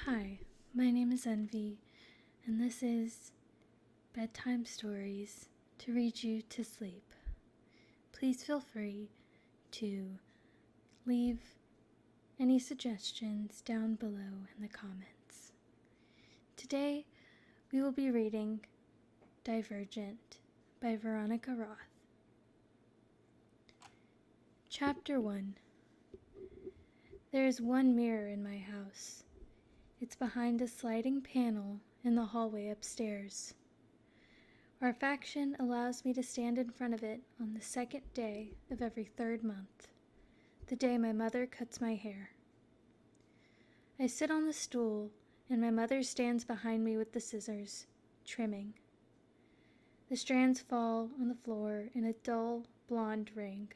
Hi, my name is Envy, and this is Bedtime Stories to read you to sleep. Please feel free to leave any suggestions down below in the comments. Today, we will be reading Divergent by Veronica Roth. Chapter 1. There is one mirror in my house. It's behind a sliding panel in the hallway upstairs. Our faction allows me to stand in front of it on the second day of every third month, the day my mother cuts my hair. I sit on the stool, and my mother stands behind me with the scissors, trimming. The strands fall on the floor in a dull blonde ring.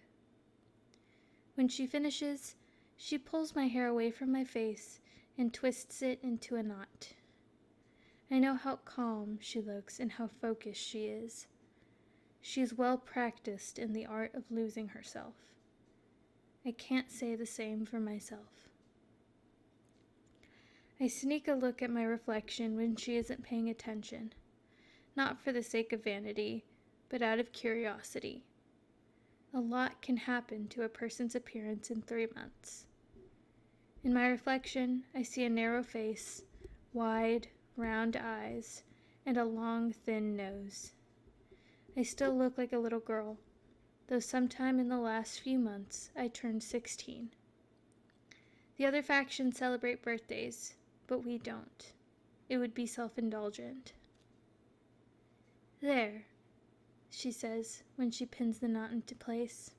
When she finishes, she pulls my hair away from my face and twists it into a knot. I know how calm she looks and how focused she is. She is well practiced in the art of losing herself. I can't say the same for myself. I sneak a look at my reflection when she isn't paying attention, not for the sake of vanity, but out of curiosity. A lot can happen to a person's appearance in 3 months. In my reflection, I see a narrow face, wide, round eyes, and a long, thin nose. I still look like a little girl, though sometime in the last few months I turned 16. The other factions celebrate birthdays, but we don't. It would be self-indulgent. There, she says when she pins the knot into place.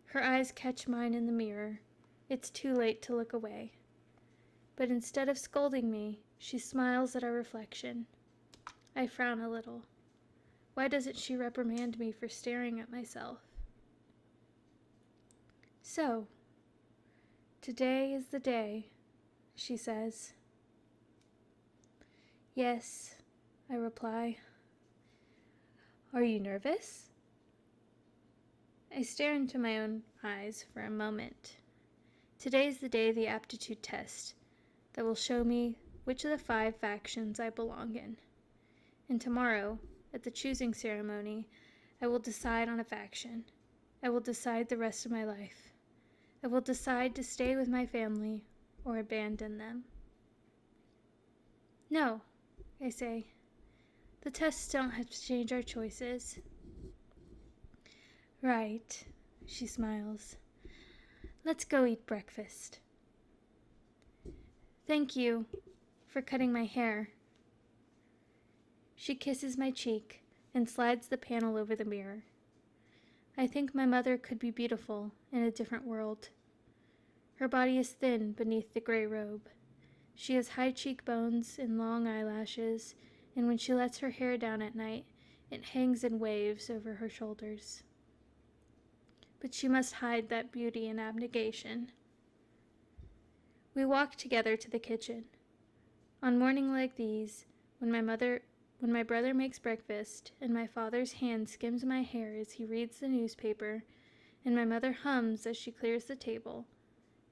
Her eyes catch mine in the mirror. It's too late to look away. But instead of scolding me, she smiles at our reflection. I frown a little. Why doesn't she reprimand me for staring at myself? So, today is the day, she says. Yes, I reply. Are you nervous? I stare into my own eyes for a moment. Today's the day of the aptitude test that will show me which of the 5 factions I belong in. And tomorrow, at the choosing ceremony, I will decide on a faction. I will decide the rest of my life. I will decide to stay with my family or abandon them. No, I say. The tests don't have to change our choices. Right, she smiles. Let's go eat breakfast. Thank you for cutting my hair. She kisses my cheek and slides the panel over the mirror. I think my mother could be beautiful in a different world. Her body is thin beneath the gray robe. She has high cheekbones and long eyelashes, and when she lets her hair down at night, it hangs in waves over her shoulders. But she must hide that beauty in abnegation. We walk together to the kitchen. On mornings like these, when my brother makes breakfast, and my father's hand skims my hair as he reads the newspaper, and my mother hums as she clears the table,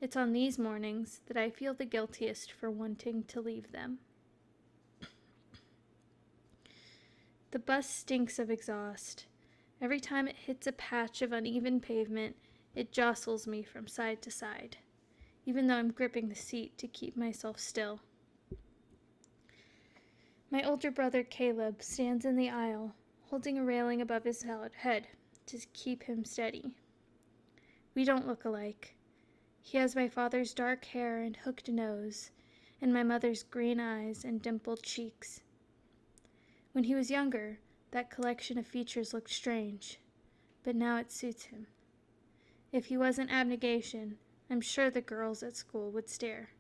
it's on these mornings that I feel the guiltiest for wanting to leave them. The bus stinks of exhaust. Every time it hits a patch of uneven pavement, it jostles me from side to side, even though I'm gripping the seat to keep myself still. My older brother Caleb stands in the aisle, holding a railing above his head to keep him steady. We don't look alike. He has my father's dark hair and hooked nose, and my mother's green eyes and dimpled cheeks. When he was younger, that collection of features looked strange, but now it suits him. If he wasn't abnegation, I'm sure the girls at school would stare.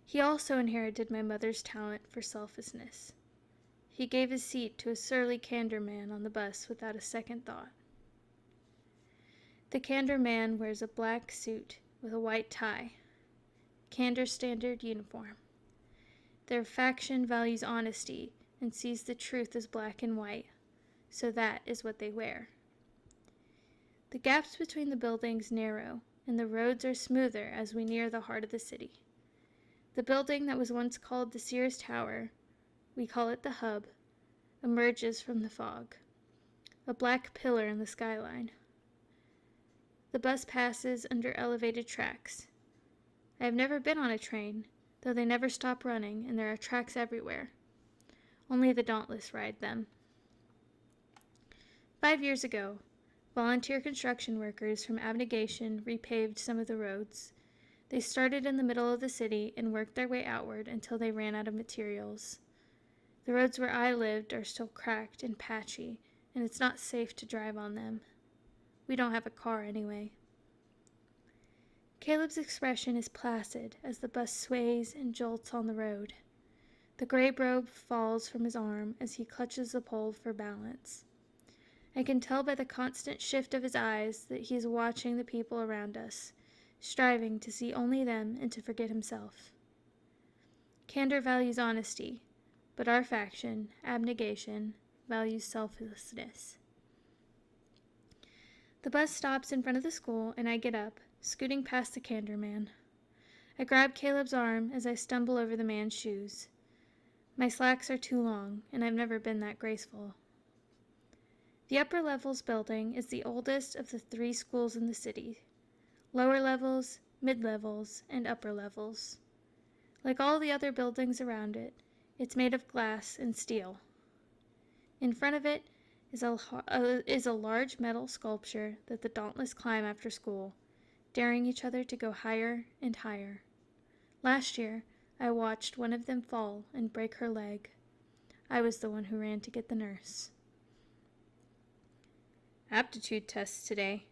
He also inherited my mother's talent for selflessness. He gave his seat to a surly candor man on the bus without a second thought. The candor man wears a black suit with a white tie, candor standard uniform. Their faction values honesty and sees the truth as black and white, so that is what they wear. The gaps between the buildings narrow, and the roads are smoother as we near the heart of the city. The building that was once called the Sears Tower, we call it the Hub, emerges from the fog, a black pillar in the skyline. The bus passes under elevated tracks. I have never been on a train, though they never stop running and there are tracks everywhere. Only the dauntless ride them. 5 years ago, volunteer construction workers from Abnegation repaved some of the roads. They started in the middle of the city and worked their way outward until they ran out of materials. The roads where I lived are still cracked and patchy, and it's not safe to drive on them. We don't have a car anyway. Caleb's expression is placid as the bus sways and jolts on the road. The gray robe falls from his arm as he clutches the pole for balance. I can tell by the constant shift of his eyes that he is watching the people around us, striving to see only them and to forget himself. Candor values honesty, but our faction, Abnegation, values selflessness. The bus stops in front of the school and I get up, scooting past the Candor man. I grab Caleb's arm as I stumble over the man's shoes. My slacks are too long, and I've never been that graceful. The upper levels building is the oldest of the 3 schools in the city. Lower levels, mid-levels, and upper levels. Like all the other buildings around it, it's made of glass and steel. In front of it is a large metal sculpture that the dauntless climb after school, daring each other to go higher and higher. Last year, I watched one of them fall and break her leg. I was the one who ran to get the nurse. Aptitude tests today,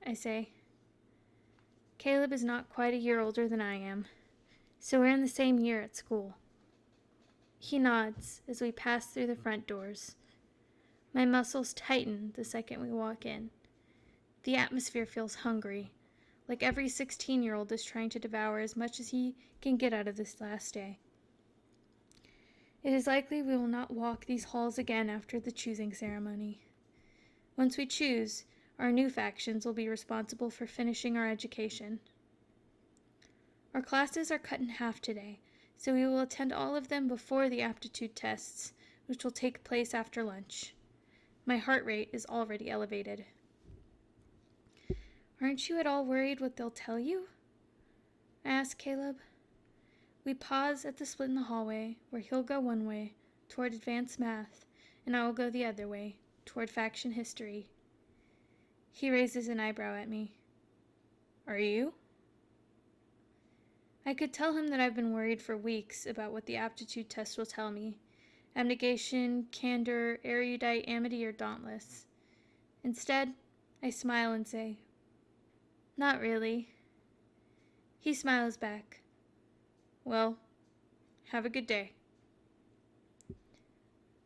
I say. Caleb is not quite a year older than I am, so we're in the same year at school. He nods as we pass through the front doors. My muscles tighten the second we walk in. The atmosphere feels hungry, like every 16-year-old is trying to devour as much as he can get out of this last day. It is likely we will not walk these halls again after the choosing ceremony. Once we choose, our new factions will be responsible for finishing our education. Our classes are cut in half today, so we will attend all of them before the aptitude tests, which will take place after lunch. My heart rate is already elevated. Aren't you at all worried what they'll tell you? I ask Caleb. We pause at the split in the hallway, where he'll go one way, toward advanced math, and I will go the other way, toward faction history. He raises an eyebrow at me. Are you? I could tell him that I've been worried for weeks about what the aptitude test will tell me. Abnegation, candor, erudite, amity, or dauntless. Instead, I smile and say, not really. He smiles back. Well, have a good day.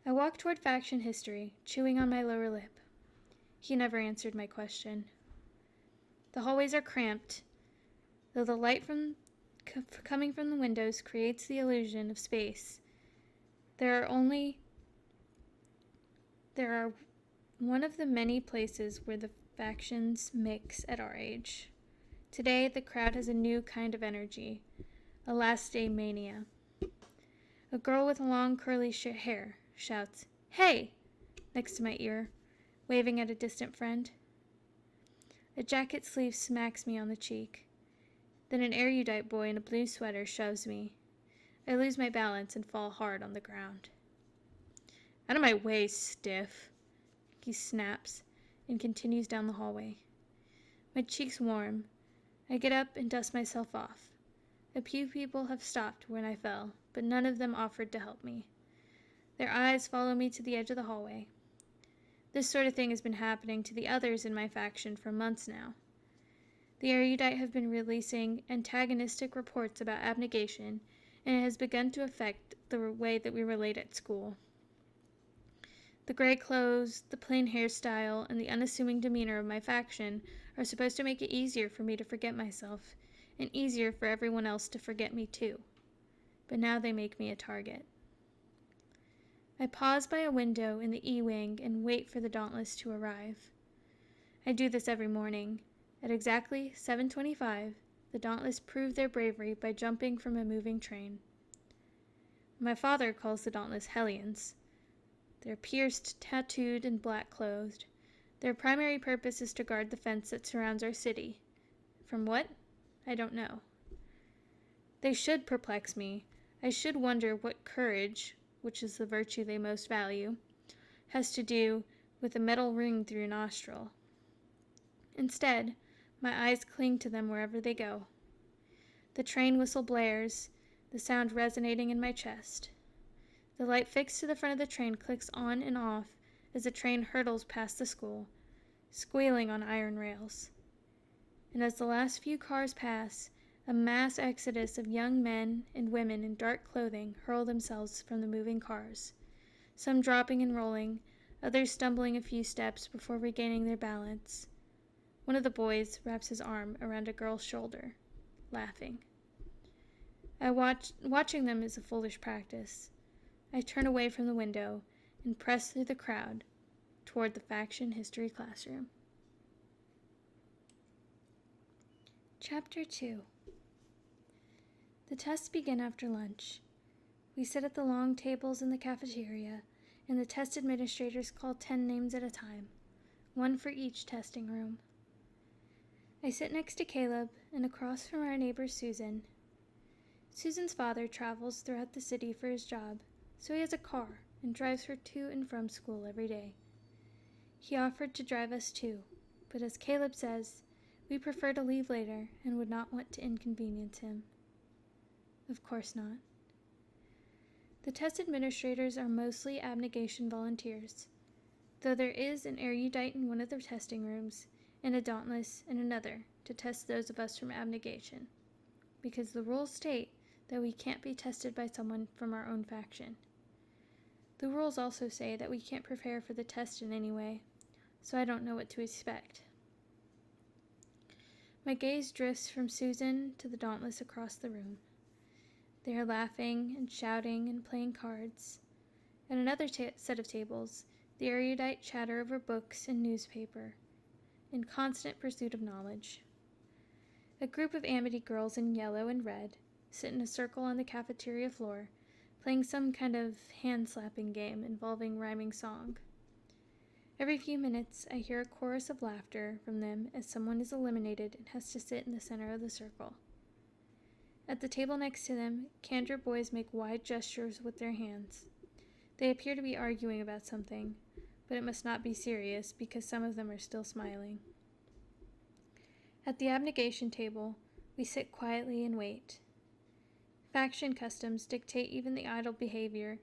I walk toward faction history, chewing on my lower lip. He never answered my question. The hallways are cramped, though the light coming from the windows creates the illusion of space. There are one of the many places where the factions mix at our age. Today, the crowd has a new kind of energy, a last day mania. A girl with long curly hair shouts, "Hey!" next to my ear, waving at a distant friend. A jacket sleeve smacks me on the cheek. Then an erudite boy in a blue sweater shoves me. I lose my balance and fall hard on the ground. Out of my way, stiff, he snaps and continues down the hallway. My cheeks warm. I get up and dust myself off. A few people have stopped when I fell, but none of them offered to help me. Their eyes follow me to the edge of the hallway. This sort of thing has been happening to the others in my faction for months now. The erudite have been releasing antagonistic reports about abnegation, and it has begun to affect the way that we relate at school. The gray clothes, the plain hairstyle, and the unassuming demeanor of my faction are supposed to make it easier for me to forget myself, and easier for everyone else to forget me too. But now they make me a target. I pause by a window in the E-wing and wait for the Dauntless to arrive. I do this every morning. At exactly 7:25, the Dauntless prove their bravery by jumping from a moving train. My father calls the Dauntless Hellions. They're pierced, tattooed, and black-clothed. Their primary purpose is to guard the fence that surrounds our city. From what? I don't know. They should perplex me. I should wonder what courage, which is the virtue they most value, has to do with a metal ring through your nostril. Instead, my eyes cling to them wherever they go. The train whistle blares, the sound resonating in my chest. The light fixed to the front of the train clicks on and off as the train hurtles past the school, squealing on iron rails. And as the last few cars pass, a mass exodus of young men and women in dark clothing hurl themselves from the moving cars, some dropping and rolling, others stumbling a few steps before regaining their balance. One of the boys wraps his arm around a girl's shoulder, laughing. Watching them is a foolish practice. I turn away from the window and press through the crowd toward the faction history classroom. Chapter 2. The tests begin after lunch. We sit at the long tables in the cafeteria, and the test administrators call 10 names at a time, one for each testing room. I sit next to Caleb and across from our neighbor Susan. Susan's father travels throughout the city for his job, so he has a car and drives her to and from school every day. He offered to drive us too, but as Caleb says, we prefer to leave later and would not want to inconvenience him. Of course not. The test administrators are mostly abnegation volunteers, though there is an erudite in one of the testing rooms and a dauntless in another to test those of us from abnegation, because the rules state that we can't be tested by someone from our own faction. The rules also say that we can't prepare for the test in any way, so I don't know what to expect. My gaze drifts from Susan to the dauntless across the room. They are laughing and shouting and playing cards. At another set of tables, the erudite chatter over books and newspaper, in constant pursuit of knowledge. A group of Amity girls in yellow and red sit in a circle on the cafeteria floor, playing some kind of hand-slapping game involving rhyming song. Every few minutes, I hear a chorus of laughter from them as someone is eliminated and has to sit in the center of the circle. At the table next to them, Candor boys make wide gestures with their hands. They appear to be arguing about something, but it must not be serious because some of them are still smiling. At the abnegation table, we sit quietly and wait. Faction customs dictate even the idle behavior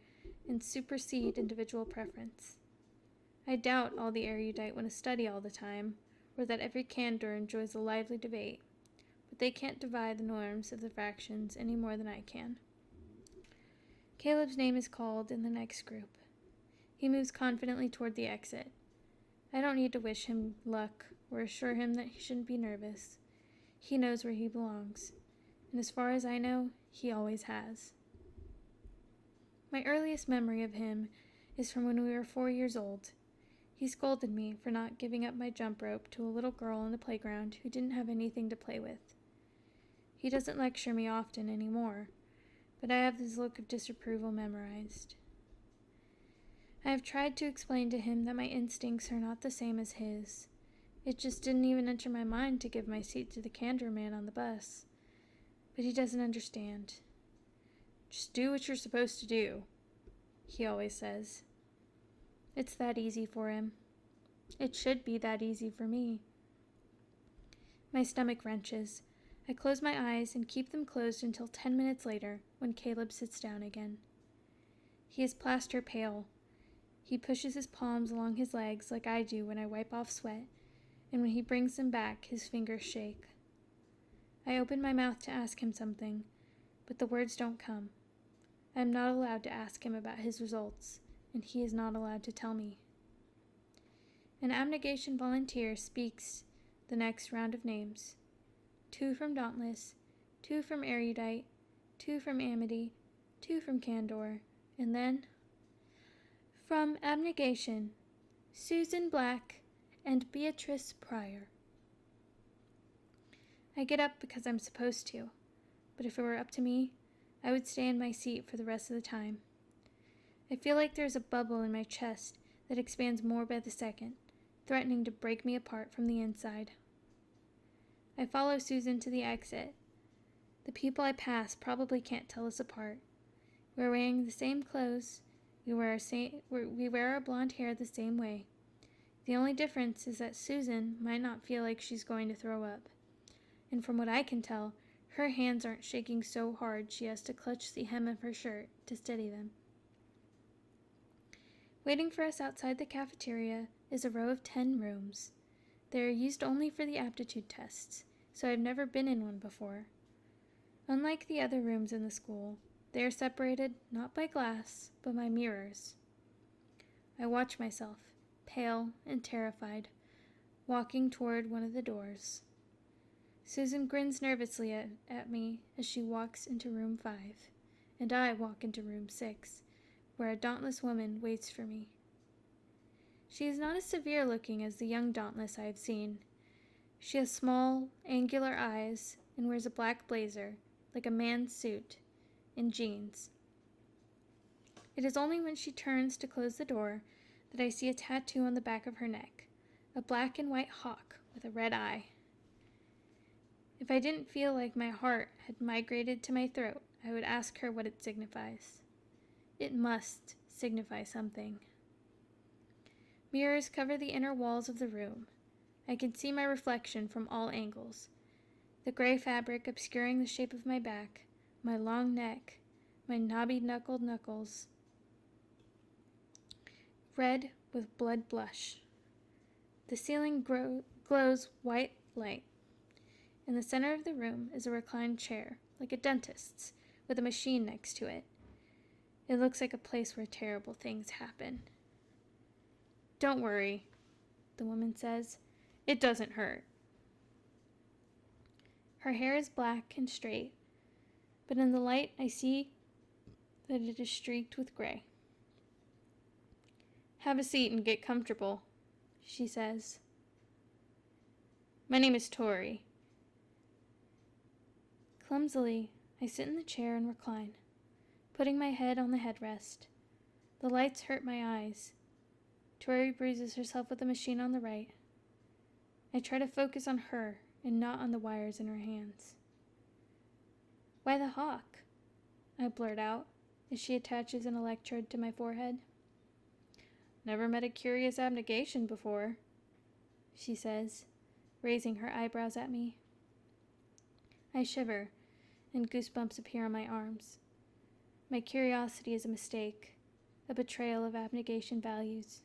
and supersede individual preference. I doubt all the erudite want to study all the time, or that every Candor enjoys a lively debate, but they can't divide the norms of the factions any more than I can. Caleb's name is called in the next group. He moves confidently toward the exit. I don't need to wish him luck or assure him that he shouldn't be nervous. He knows where he belongs, and as far as I know, he always has. My earliest memory of him is from when we were 4 years old. He scolded me for not giving up my jump rope to a little girl on the playground who didn't have anything to play with. He doesn't lecture me often anymore, but I have his look of disapproval memorized. I have tried to explain to him that my instincts are not the same as his. It just didn't even enter my mind to give my seat to the Candor man on the bus. But he doesn't understand. Just do what you're supposed to do, he always says. It's that easy for him. It should be that easy for me. My stomach wrenches. I close my eyes and keep them closed until 10 minutes later when Caleb sits down again. He is plaster pale. He pushes his palms along his legs like I do when I wipe off sweat, and when he brings them back, his fingers shake. I open my mouth to ask him something, but the words don't come. I am not allowed to ask him about his results, and he is not allowed to tell me. An abnegation volunteer speaks the next round of names. 2 from Dauntless, 2 from Erudite, 2 from Amity, 2 from Candor, and then, from Abnegation, Susan Black and Beatrice Pryor. I get up because I'm supposed to, but if it were up to me, I would stay in my seat for the rest of the time. I feel like there's a bubble in my chest that expands more by the second, threatening to break me apart from the inside. I follow Susan to the exit. The people I pass probably can't tell us apart. We're wearing the same clothes. We wear our blonde hair the same way. The only difference is that Susan might not feel like she's going to throw up. And from what I can tell, her hands aren't shaking so hard she has to clutch the hem of her shirt to steady them. Waiting for us outside the cafeteria is a row of 10 rooms. They are used only for the aptitude tests, so I've never been in one before. Unlike the other rooms in the school, they are separated not by glass, but by mirrors. I watch myself, pale and terrified, walking toward one of the doors. Susan grins nervously at me as she walks into room 5, and I walk into room 6, where a dauntless woman waits for me. She is not as severe looking as the young dauntless I have seen. She has small, angular eyes and wears a black blazer, like a man's suit, and jeans. It is only when she turns to close the door that I see a tattoo on the back of her neck, a black and white hawk with a red eye. If I didn't feel like my heart had migrated to my throat, I would ask her what it signifies. It must signify something. Mirrors cover the inner walls of the room. I can see my reflection from all angles. The gray fabric obscuring the shape of my back, my long neck, my knobby-knuckled knuckles, red with blood blush. The ceiling glows white light. In the center of the room is a reclined chair, like a dentist's, with a machine next to it. It looks like a place where terrible things happen. "Don't worry," the woman says. "It doesn't hurt." Her hair is black and straight, but in the light I see that it is streaked with gray. "Have a seat and get comfortable," she says. "My name is Tori." Clumsily, I sit in the chair and recline, putting my head on the headrest. The lights hurt my eyes. Tori bruises herself with the machine on the right. I try to focus on her and not on the wires in her hands. "Why the hawk?" I blurt out as she attaches an electrode to my forehead. "Never met a curious abnegation before," she says, raising her eyebrows at me. I shiver, and goosebumps appear on my arms. My curiosity is a mistake, a betrayal of abnegation values.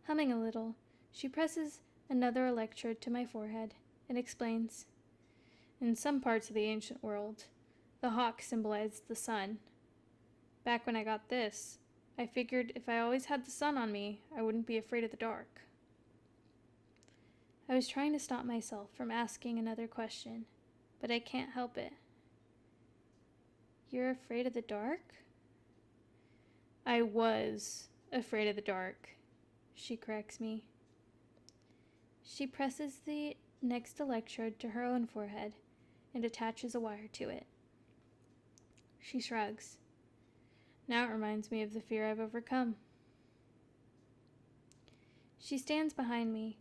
Humming a little, she presses another electrode to my forehead and explains. "In some parts of the ancient world, the hawk symbolized the sun. Back when I got this, I figured if I always had the sun on me, I wouldn't be afraid of the dark." I was trying to stop myself from asking another question, but I can't help it. "You're afraid of the dark?" "I was afraid of the dark," she corrects me. She presses the next electrode to her own forehead and attaches a wire to it. She shrugs. "Now it reminds me of the fear I've overcome." She stands behind me.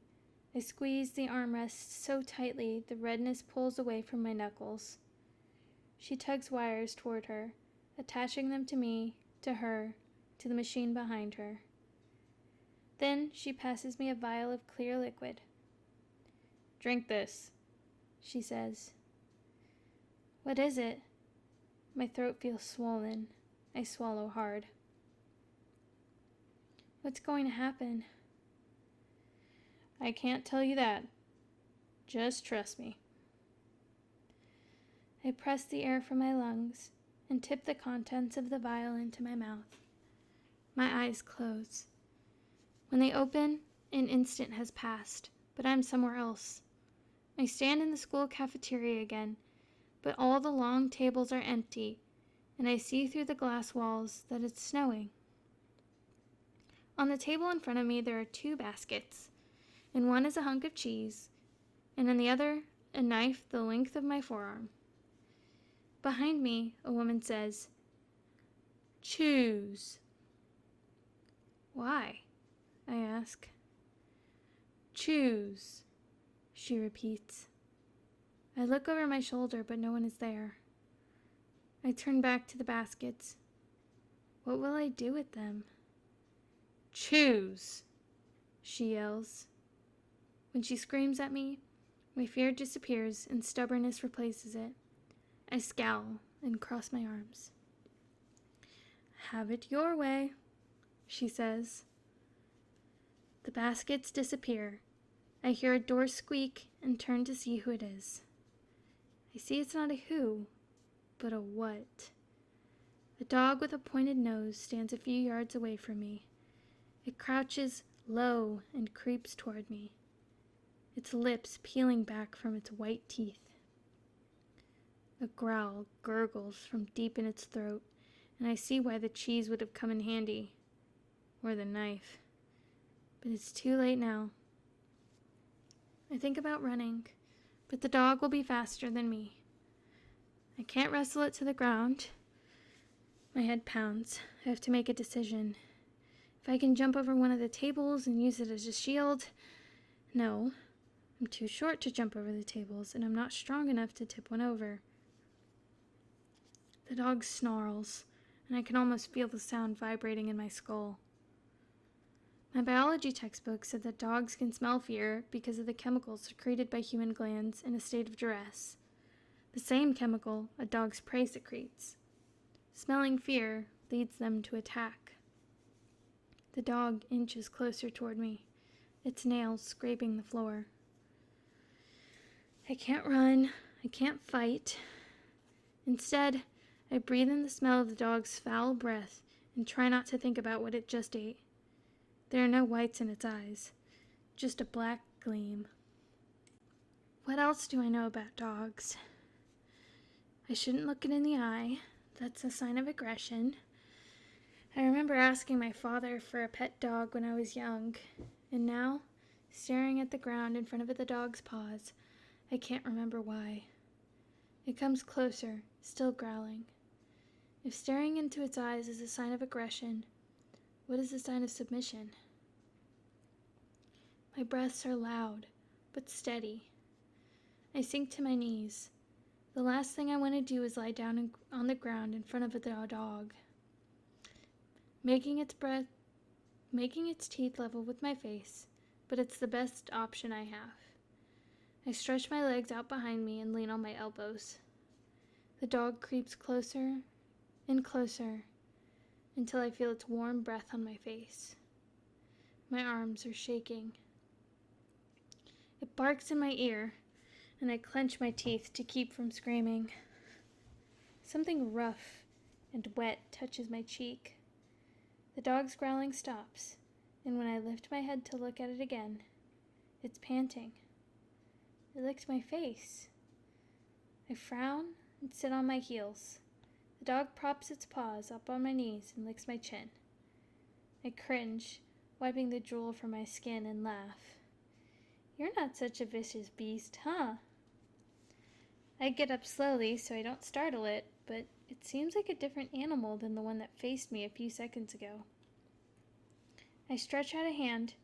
I squeeze the armrest so tightly the redness pulls away from my knuckles. She tugs wires toward her, attaching them to me, to her, to the machine behind her. Then she passes me a vial of clear liquid. "Drink this," she says. "What is it?" My throat feels swollen. I swallow hard. "What's going to happen?" "I can't tell you that. Just trust me." I press the air from my lungs and tip the contents of the vial into my mouth. My eyes close. When they open, an instant has passed, but I'm somewhere else. I stand in the school cafeteria again, but all the long tables are empty, and I see through the glass walls that it's snowing. On the table in front of me there are 2 baskets. In one is a hunk of cheese, and in the other a knife the length of my forearm. Behind me, a woman says, "Choose." "Why?" I ask. "Choose," she repeats. I look over my shoulder, but no one is there. I turn back to the baskets. What will I do with them? "Choose," she yells. When she screams at me, my fear disappears and stubbornness replaces it. I scowl and cross my arms. "Have it your way," she says. The baskets disappear. I hear a door squeak and turn to see who it is. I see it's not a who, but a what. A dog with a pointed nose stands a few yards away from me. It crouches low and creeps toward me, its lips peeling back from its white teeth. A growl gurgles from deep in its throat, and I see why the cheese would have come in handy, or the knife. But it's too late now. I think about running, but the dog will be faster than me. I can't wrestle it to the ground. My head pounds. I have to make a decision. If I can jump over one of the tables and use it as a shield. No, I'm too short to jump over the tables, and I'm not strong enough to tip one over. The dog snarls, and I can almost feel the sound vibrating in my skull. My biology textbook said that dogs can smell fear because of the chemicals secreted by human glands in a state of duress, the same chemical a dog's prey secretes. Smelling fear leads them to attack. The dog inches closer toward me, its nails scraping the floor. I can't run, I can't fight. Instead, I breathe in the smell of the dog's foul breath and try not to think about what it just ate. There are no whites in its eyes, just a black gleam. What else do I know about dogs? I shouldn't look it in the eye. That's a sign of aggression. I remember asking my father for a pet dog when I was young, and now, staring at the ground in front of the dog's paws, I can't remember why. It comes closer, still growling. If staring into its eyes is a sign of aggression, what is a sign of submission? My breaths are loud, but steady. I sink to my knees. The last thing I want to do is lie down on the ground in front of a dog. Making its teeth level with my face, but it's the best option I have. I stretch my legs out behind me and lean on my elbows. The dog creeps closer and closer until I feel its warm breath on my face. My arms are shaking. It barks in my ear, and I clench my teeth to keep from screaming. Something rough and wet touches my cheek. The dog's growling stops, and when I lift my head to look at it again, it's panting. It licked my face. I frown and sit on my heels. The dog props its paws up on my knees and licks my chin. I cringe, wiping the drool from my skin, and laugh. "You're not such a vicious beast, huh?" I get up slowly so I don't startle it, but it seems like a different animal than the one that faced me a few seconds ago. I stretch out a hand,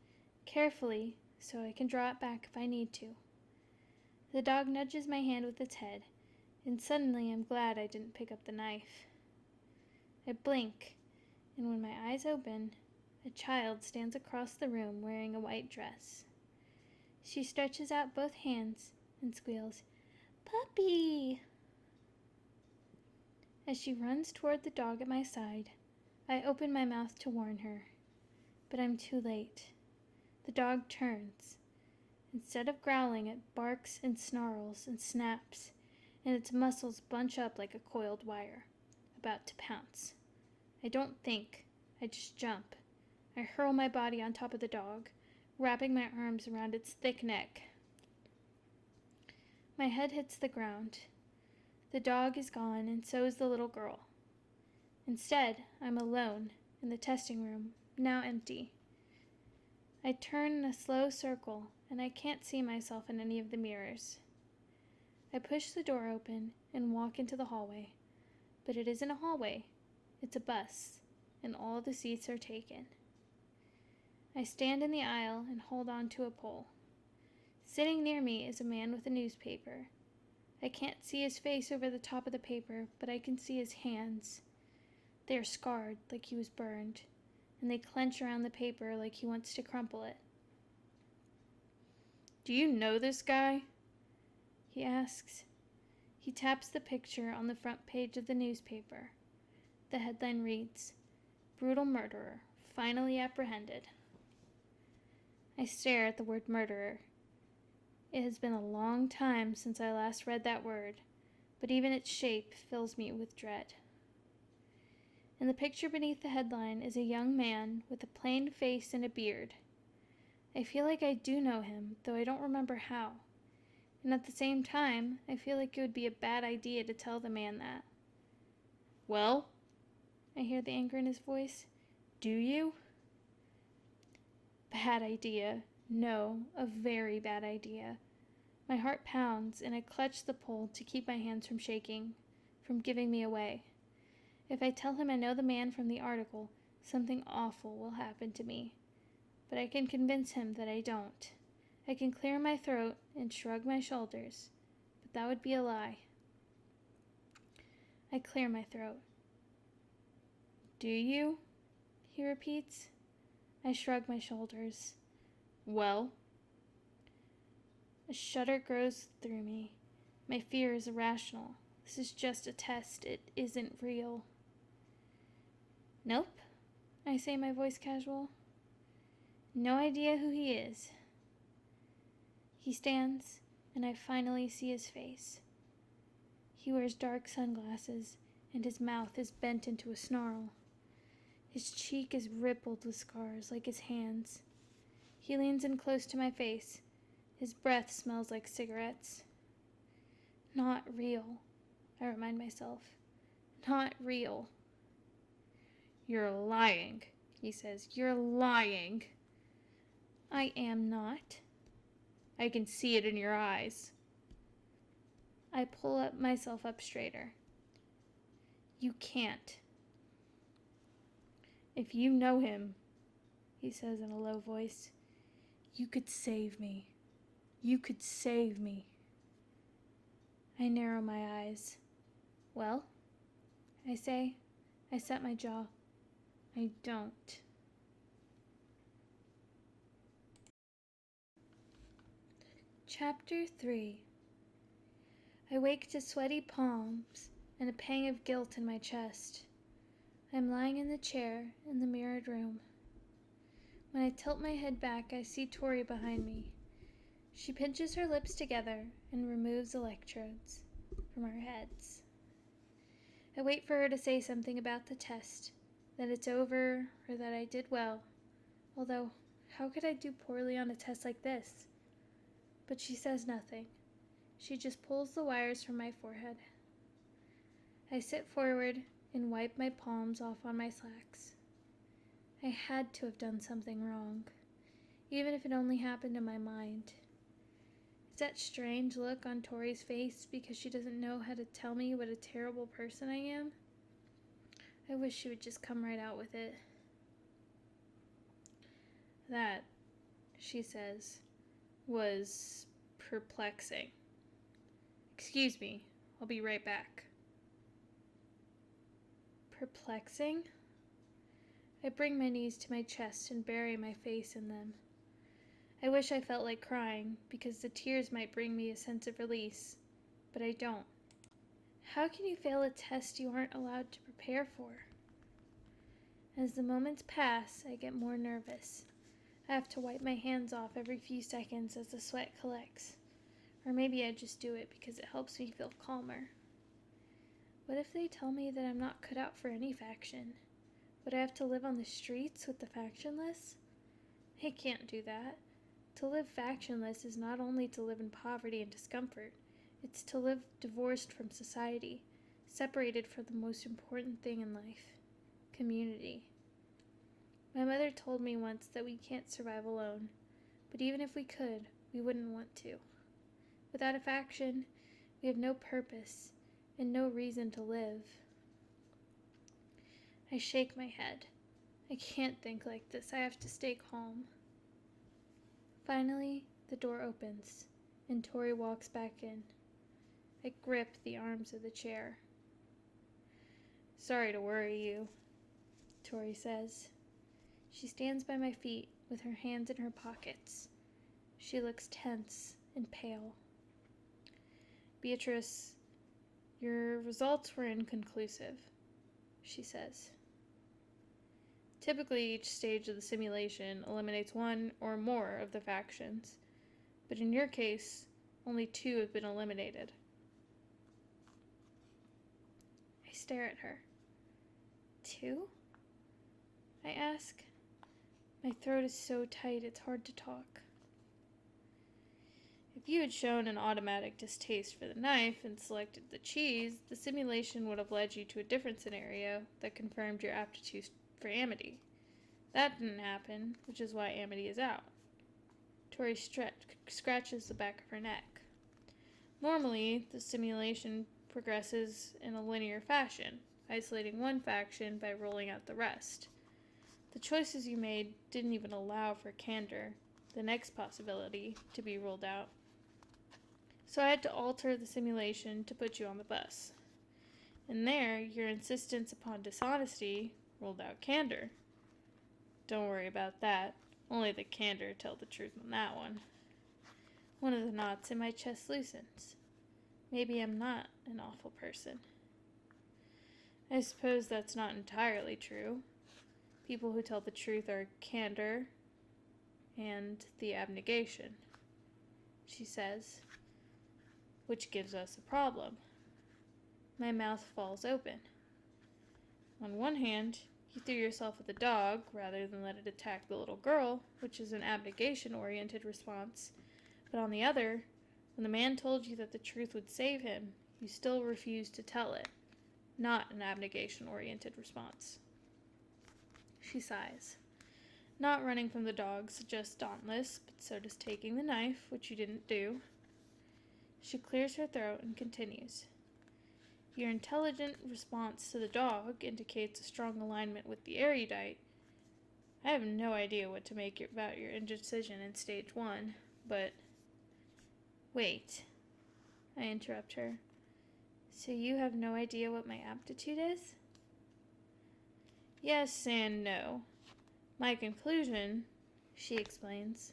carefully, so I can draw it back if I need to. The dog nudges my hand with its head, and suddenly I'm glad I didn't pick up the knife. I blink, and when my eyes open, a child stands across the room wearing a white dress. She stretches out both hands and squeals, "Puppy!" As she runs toward the dog at my side, I open my mouth to warn her, but I'm too late. The dog turns. Instead of growling, it barks and snarls and snaps, and its muscles bunch up like a coiled wire, about to pounce. I don't think, I just jump. I hurl my body on top of the dog, wrapping my arms around its thick neck. My head hits the ground. The dog is gone, and so is the little girl. Instead, I'm alone in the testing room, now empty. I turn in a slow circle, and I can't see myself in any of the mirrors. I push the door open and walk into the hallway. But it isn't a hallway, it's a bus, and all the seats are taken. I stand in the aisle and hold on to a pole. Sitting near me is a man with a newspaper. I can't see his face over the top of the paper, but I can see his hands. They are scarred like he was burned, and they clench around the paper like he wants to crumple it. "Do you know this guy?" he asks. He taps the picture on the front page of the newspaper. The headline reads, "Brutal Murderer, Finally Apprehended." I stare at the word murderer. It has been a long time since I last read that word, but even its shape fills me with dread. In the picture beneath the headline is a young man with a plain face and a beard. I feel like I do know him, though I don't remember how. And at the same time, I feel like it would be a bad idea to tell the man that. "Well?" I hear the anger in his voice. "Do you?" Bad idea. No, a very bad idea. My heart pounds, and I clutch the pole to keep my hands from shaking, from giving me away. If I tell him I know the man from the article, something awful will happen to me. But I can convince him that I don't. I can clear my throat and shrug my shoulders, but that would be a lie. I clear my throat. "Do you?" he repeats. I shrug my shoulders. "Well?" A shudder grows through me. My fear is irrational. This is just a test. It isn't real. "Nope," I say, my voice casual. "No idea who he is." He stands, and I finally see his face. He wears dark sunglasses, and his mouth is bent into a snarl. His cheek is rippled with scars, like his hands. He leans in close to my face. His breath smells like cigarettes. "Not real," I remind myself. "Not real." "You're lying," he says. "You're lying." "I am not." "I can see it in your eyes." I pull myself up straighter. "You can't." "If you know him," he says in a low voice, "you could save me. You could save me." I narrow my eyes. "Well?" I say. I set my jaw. "I don't." Chapter 3. I wake to sweaty palms and a pang of guilt in my chest. I am lying in the chair in the mirrored room. When I tilt my head back, I see Tori behind me. She pinches her lips together and removes electrodes from our heads. I wait for her to say something about the test, that it's over or that I did well, although how could I do poorly on a test like this? But she says nothing. She just pulls the wires from my forehead. I sit forward and wipe my palms off on my slacks. I had to have done something wrong, even if it only happened in my mind. Is that strange look on Tori's face because she doesn't know how to tell me what a terrible person I am? I wish she would just come right out with it. "That," she says, "was perplexing. Excuse me, I'll be right back." Perplexing? I bring my knees to my chest and bury my face in them. I wish I felt like crying, because the tears might bring me a sense of release, but I don't. How can you fail a test you aren't allowed to prepare for? As the moments pass, I get more nervous. I have to wipe my hands off every few seconds as the sweat collects. Or maybe I just do it because it helps me feel calmer. What if they tell me that I'm not cut out for any faction? Would I have to live on the streets with the factionless? I can't do that. To live factionless is not only to live in poverty and discomfort, it's to live divorced from society, separated from the most important thing in life, community. My mother told me once that we can't survive alone, but even if we could, we wouldn't want to. Without a faction, We have no purpose and no reason to live. I shake my head. I can't think like this. I have to stay calm. Finally, the door opens, and Tori walks back in. I grip the arms of the chair. "Sorry to worry you," Tori says. She stands by my feet with her hands in her pockets. She looks tense and pale. "Beatrice, your results were inconclusive," she says. "Typically, each stage of the simulation eliminates one or more of the factions, but in your case, only 2 have been eliminated." I stare at her. 2? I ask. My throat is so tight it's hard to talk. "If you had shown an automatic distaste for the knife and selected the cheese, the simulation would have led you to a different scenario that confirmed your aptitude for Amity. That didn't happen, which is why Amity is out." Tori scratches the back of her neck. "Normally, the simulation progresses in a linear fashion, isolating one faction by ruling out the rest. The choices you made didn't even allow for candor, the next possibility, to be ruled out. So I had to alter the simulation to put you on the bus. And there, your insistence upon dishonesty ruled out candor. Don't worry about that. Only the candor tell the truth on that one." One of the knots in my chest loosens. Maybe I'm not an awful person. I suppose that's not entirely true. People who tell the truth are candor and the abnegation, she says, which gives us a problem. My mouth falls open. On one hand, you threw yourself at the dog rather than let it attack the little girl, which is an abnegation-oriented response. But on the other, when the man told you that the truth would save him, you still refused to tell it. Not an abnegation-oriented response. She sighs. "Not running from the dog suggests dauntless, but so does taking the knife, which you didn't do." She clears her throat and continues. "Your intelligent response to the dog indicates a strong alignment with the erudite. I have no idea what to make about your indecision in stage 1, but..." "Wait," I interrupt her. "So you have no idea what my aptitude is?" "Yes and no. My conclusion," she explains,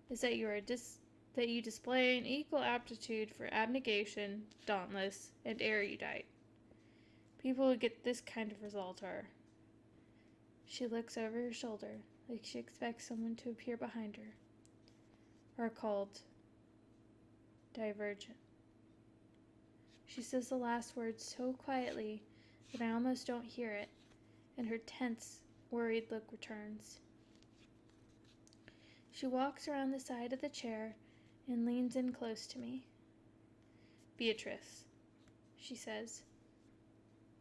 "is that you display an equal aptitude for abnegation, dauntless, and erudite. People who get this kind of result are..." She looks over her shoulder like she expects someone to appear behind her. "Are called Divergent." She says the last word so quietly that I almost don't hear it, and her tense, worried look returns. She walks around the side of the chair and leans in close to me. "Beatrice," she says,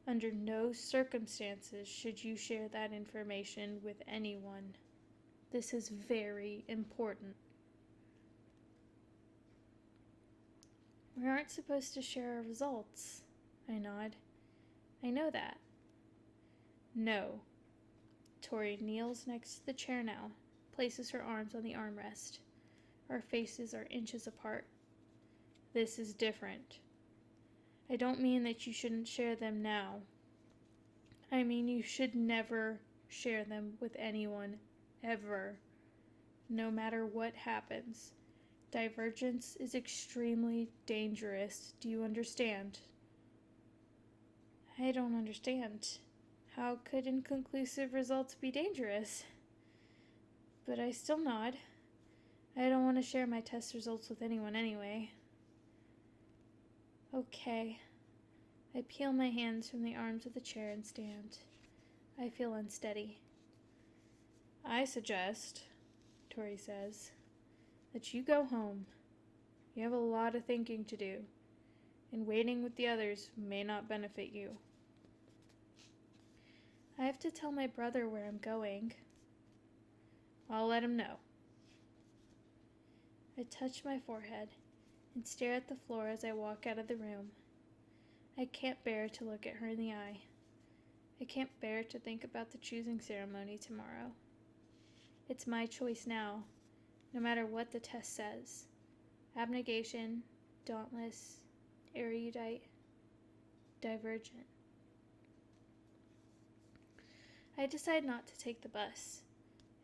"under no circumstances should you share that information with anyone. This is very important." "We aren't supposed to share our results," I nod. "I know that." "No." Tori kneels next to the chair now, places her arms on the armrest. Our faces are inches apart. "This is different. I don't mean that you shouldn't share them now. I mean you should never share them with anyone, ever. No matter what happens. Divergence is extremely dangerous. Do you understand?" I don't understand. How could inconclusive results be dangerous? But I still nod. I don't want to share my test results with anyone anyway. "Okay." I peel my hands from the arms of the chair and stand. I feel unsteady. "I suggest," Tori says, "that you go home. You have a lot of thinking to do, and waiting with the others may not benefit you." "I have to tell my brother where I'm going." "I'll let him know." I touch my forehead and stare at the floor as I walk out of the room. I can't bear to look at her in the eye. I can't bear to think about the choosing ceremony tomorrow. It's my choice now, no matter what the test says. Abnegation, dauntless, erudite, divergent. I decide not to take the bus.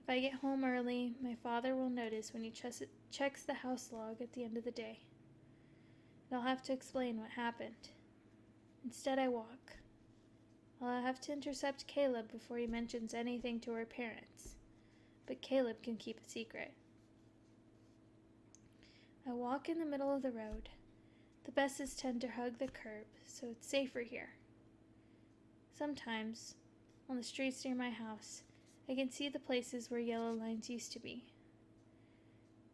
If I get home early, my father will notice when he checks the house log at the end of the day. And I'll have to explain what happened. Instead, I walk. I'll have to intercept Caleb before he mentions anything to her parents, but Caleb can keep a secret. I walk in the middle of the road. The buses tend to hug the curb, so it's safer here. Sometimes, on the streets near my house, I can see the places where yellow lines used to be.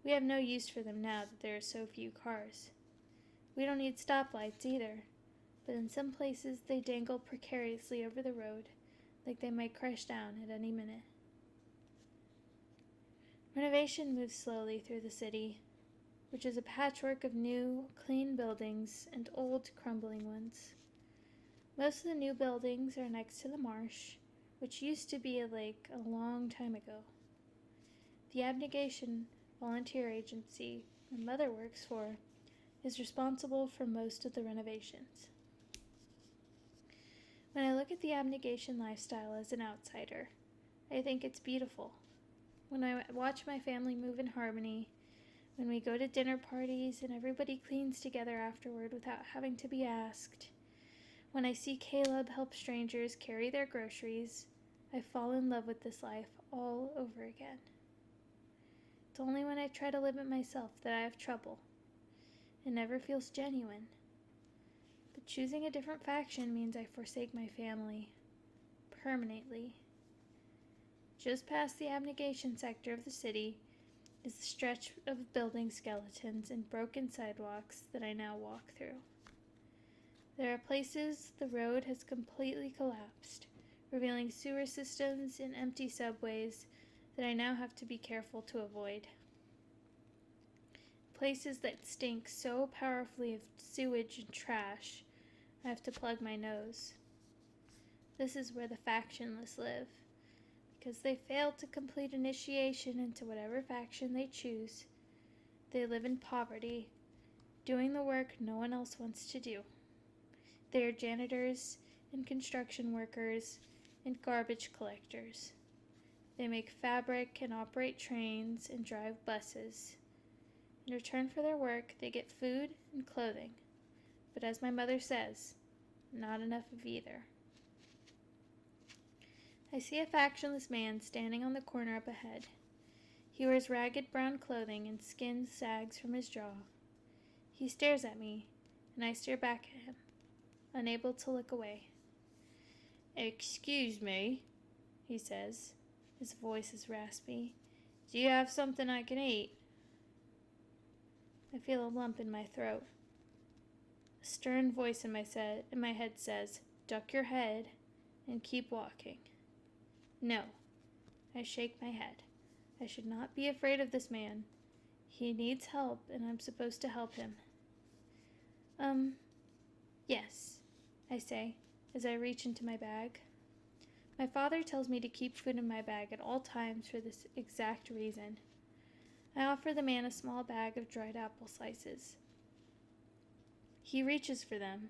We have no use for them now that there are so few cars. We don't need stoplights either, but in some places they dangle precariously over the road, like they might crash down at any minute. Renovation moves slowly through the city, which is a patchwork of new, clean buildings and old, crumbling ones. Most of the new buildings are next to the marsh, which used to be a lake a long time ago. The Abnegation volunteer agency my mother works for is responsible for most of the renovations. When I look at the abnegation lifestyle as an outsider, I think it's beautiful. When I watch my family move in harmony, when we go to dinner parties and everybody cleans together afterward without having to be asked, when I see Caleb help strangers carry their groceries, I fall in love with this life all over again. It's only when I try to live it myself that I have trouble. It never feels genuine. But choosing a different faction means I forsake my family. Permanently. Just past the abnegation sector of the city is the stretch of building skeletons and broken sidewalks that I now walk through. There are places the road has completely collapsed, revealing sewer systems and empty subways that I now have to be careful to avoid. Places that stink so powerfully of sewage and trash, I have to plug my nose. This is where the factionless live, because they fail to complete initiation into whatever faction they choose. They live in poverty, doing the work no one else wants to do. They are janitors and construction workers and garbage collectors. They make fabric and operate trains and drive buses. In return for their work, they get food and clothing. But as my mother says, not enough of either. I see a factionless man standing on the corner up ahead. He wears ragged brown clothing and skin sags from his jaw. He stares at me, and I stare back at him, unable to look away. "Excuse me," he says. His voice is raspy. "Do you have something I can eat?" I feel a lump in my throat. A stern voice in my head says, "Duck your head and keep walking." No. I shake my head. I should not be afraid of this man. He needs help, and I'm supposed to help him. Yes, I say, as I reach into my bag. My father tells me to keep food in my bag at all times for this exact reason. I offer the man a small bag of dried apple slices. He reaches for them,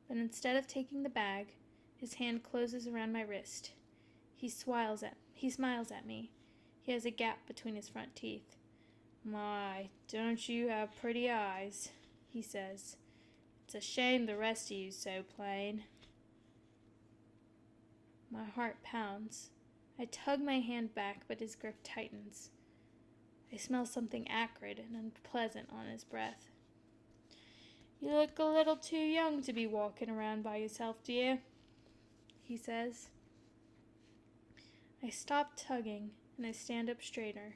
but instead of taking the bag, his hand closes around my wrist. He smiles at me. He has a gap between his front teeth. "My, don't you have pretty eyes," he says. "It's a shame the rest of you's so plain." My heart pounds. I tug my hand back, but his grip tightens. I smell something acrid and unpleasant on his breath. "You look a little too young to be walking around by yourself, dear," he says. I stop tugging, and I stand up straighter.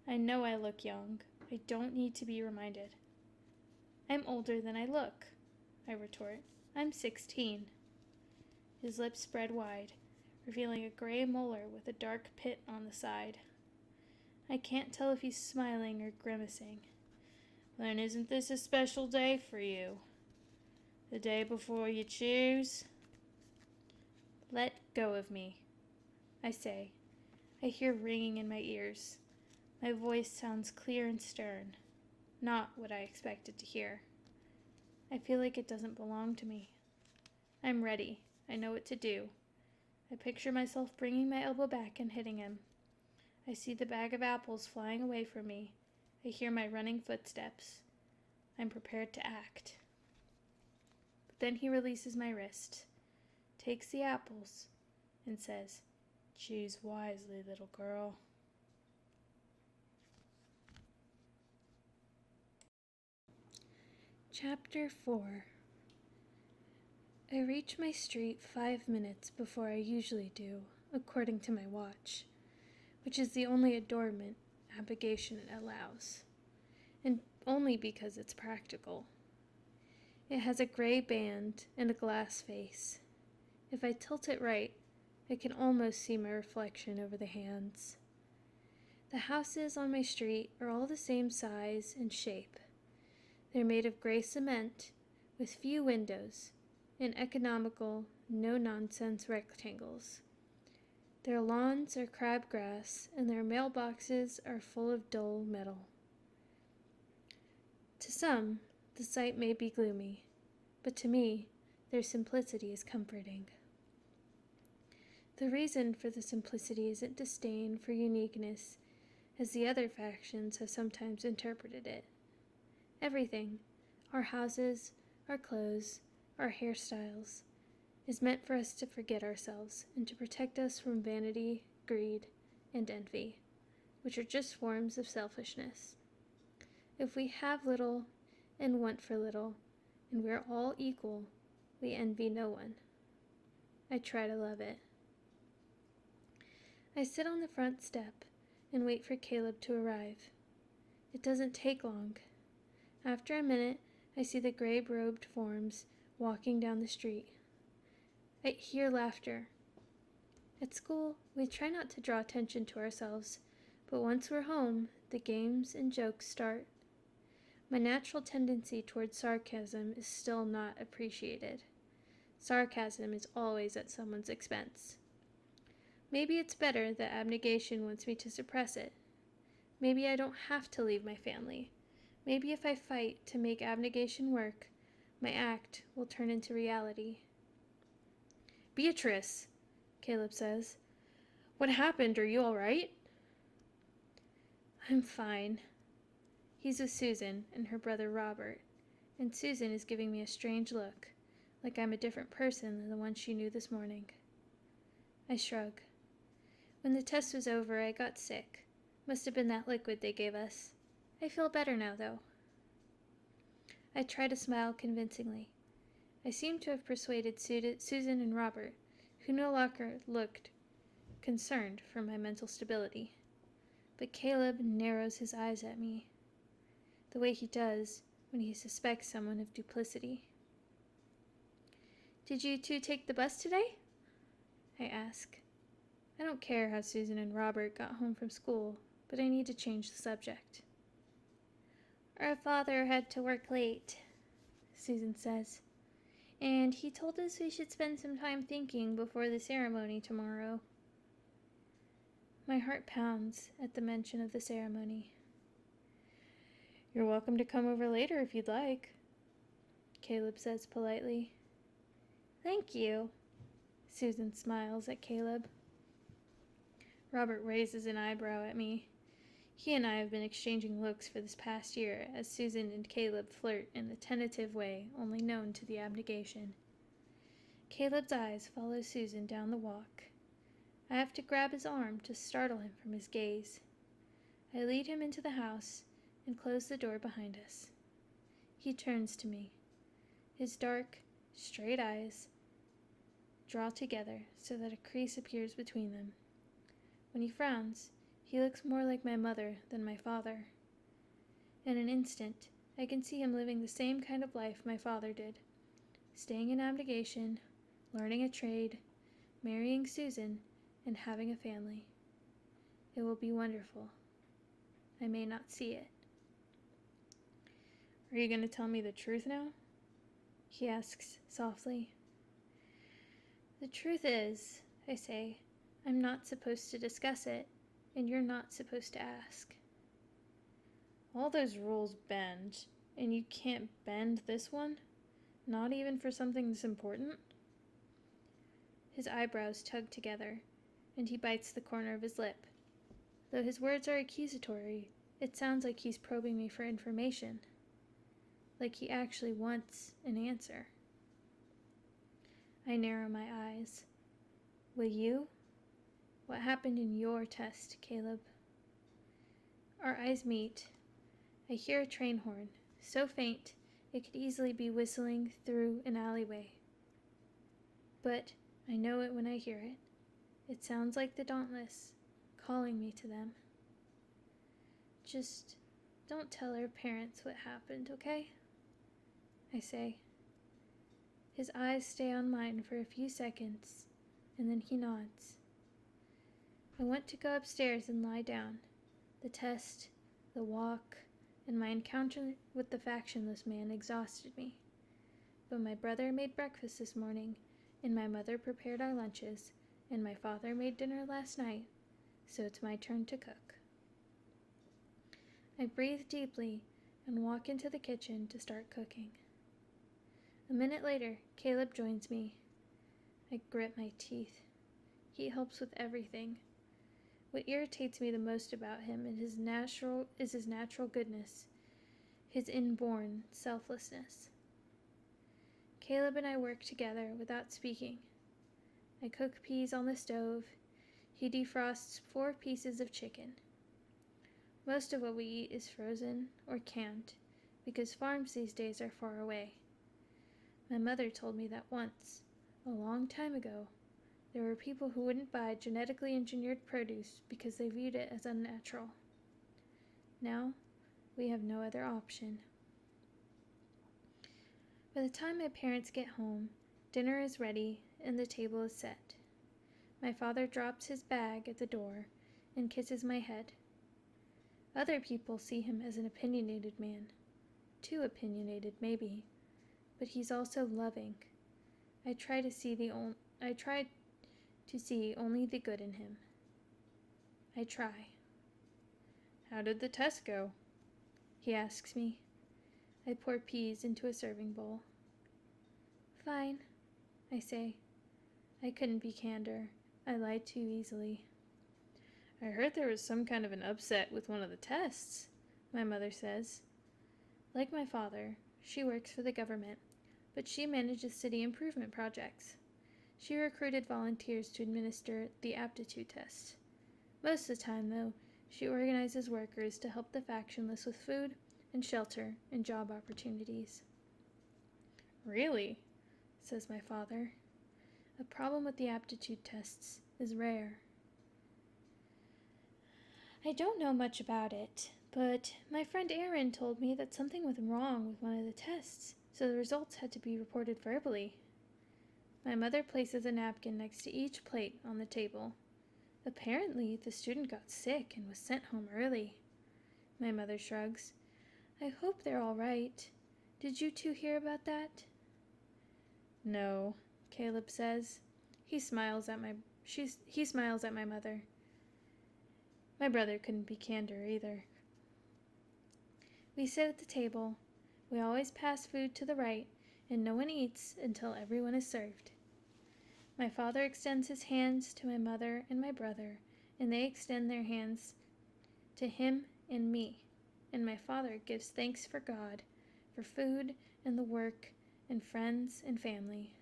I know I look young. I don't need to be reminded. "I'm older than I look," I retort. "I'm 16. His lips spread wide, revealing a gray molar with a dark pit on the side. I can't tell if he's smiling or grimacing. Then isn't this a special day for you? The day before you choose? Let go of me, I say. I hear ringing in my ears. My voice sounds clear and stern, not what I expected to hear. I feel like it doesn't belong to me. I'm ready. I know what to do. I picture myself bringing my elbow back and hitting him. I see the bag of apples flying away from me. I hear my running footsteps. I'm prepared to act. But then he releases my wrist, takes the apples, and says, "Choose wisely, little girl." Chapter 4. I reach my street 5 minutes before I usually do, according to my watch, which is the only adornment navigation allows, and only because it's practical. It has a gray band and a glass face. If I tilt it right, I can almost see my reflection over the hands. The houses on my street are all the same size and shape. They're made of gray cement with few windows and economical, no-nonsense rectangles. Their lawns are crabgrass and their mailboxes are full of dull metal. To some, the sight may be gloomy, but to me, their simplicity is comforting. The reason for the simplicity isn't disdain for uniqueness, as the other factions have sometimes interpreted it. Everything, our houses, our clothes, our hairstyles, is meant for us to forget ourselves and to protect us from vanity, greed, and envy, which are just forms of selfishness. If we have little and want for little, and we are all equal, we envy no one. I try to love it. I sit on the front step and wait for Caleb to arrive. It doesn't take long. After a minute, I see the gray-robed forms walking down the street. I hear laughter. At school, we try not to draw attention to ourselves, but once we're home, the games and jokes start. My natural tendency towards sarcasm is still not appreciated. Sarcasm is always at someone's expense. Maybe it's better that abnegation wants me to suppress it. Maybe I don't have to leave my family. Maybe if I fight to make abnegation work, my act will turn into reality. "Beatrice," Caleb says. "What happened? Are you all right?" I'm fine. He's with Susan and her brother Robert, and Susan is giving me a strange look, like I'm a different person than the one she knew this morning. I shrug. When the test was over, I got sick. Must have been that liquid they gave us. I feel better now, though. I try to smile convincingly. I seem to have persuaded Susan and Robert, who no longer looked concerned for my mental stability. But Caleb narrows his eyes at me, the way he does when he suspects someone of duplicity. "Did you two take the bus today?" I ask. I don't care how Susan and Robert got home from school, but I need to change the subject. "Our father had to work late," Susan says, "and he told us we should spend some time thinking before the ceremony tomorrow." My heart pounds at the mention of the ceremony. "You're welcome to come over later if you'd like," Caleb says politely. "Thank you." Susan smiles at Caleb. Robert raises an eyebrow at me. He and I have been exchanging looks for this past year as Susan and Caleb flirt in the tentative way only known to the abnegation. Caleb's eyes follow Susan down the walk. I have to grab his arm to startle him from his gaze. I lead him into the house and close the door behind us. He turns to me. His dark, straight eyes draw together so that a crease appears between them. When he frowns, he looks more like my mother than my father. In an instant, I can see him living the same kind of life my father did, staying in abnegation, learning a trade, marrying Susan, and having a family. It will be wonderful. I may not see it. Are you going to tell me the truth now? He asks softly. The truth is, I say, I'm not supposed to discuss it, and you're not supposed to ask. All those rules bend, and you can't bend this one? Not even for something this important? His eyebrows tug together, and he bites the corner of his lip. Though his words are accusatory, it sounds like he's probing me for information. Like he actually wants an answer. I narrow my eyes. Will you? What happened in your test, Caleb? Our eyes meet. I hear a train horn, so faint it could easily be whistling through an alleyway. But I know it when I hear it. It sounds like the Dauntless, calling me to them. Just don't tell our parents what happened, okay? I say. His eyes stay on mine for a few seconds, and then he nods. I want to go upstairs and lie down. The test, the walk, and my encounter with the factionless man exhausted me. But my brother made breakfast this morning, and my mother prepared our lunches, and my father made dinner last night, so it's my turn to cook. I breathe deeply and walk into the kitchen to start cooking. A minute later, Caleb joins me. I grit my teeth. He helps with everything. What irritates me the most about him is his natural goodness, his inborn selflessness. Caleb and I work together without speaking. I cook peas on the stove. He defrosts 4 pieces of chicken. Most of what we eat is frozen or canned, because farms these days are far away. My mother told me that once, a long time ago, there were people who wouldn't buy genetically engineered produce because they viewed it as unnatural. Now, we have no other option. By the time my parents get home, dinner is ready and the table is set. My father drops his bag at the door and kisses my head. Other people see him as an opinionated man. Too opinionated, maybe, but he's also loving. I try to see only the good in him. I try. How did the test go? He asks me. I pour peas into a serving bowl. Fine, I say. I couldn't be candor. I lied too easily. I heard there was some kind of an upset with one of the tests, my mother says. Like my father, she works for the government, but she manages city improvement projects. She recruited volunteers to administer the aptitude test. Most of the time, though, she organizes workers to help the factionless with food and shelter and job opportunities. Really? Says my father. A problem with the aptitude tests is rare. I don't know much about it, but my friend Aaron told me that something was wrong with one of the tests, so the results had to be reported verbally. My mother places a napkin next to each plate on the table. Apparently, the student got sick and was sent home early. My mother shrugs. I hope they're all right. Did you two hear about that? No, Caleb says. He smiles at my mother. My brother couldn't be candor either. We sit at the table. We always pass food to the right, and no one eats until everyone is served. My father extends his hands to my mother and my brother, and they extend their hands to him and me. And my father gives thanks for God, for food and the work and friends and family.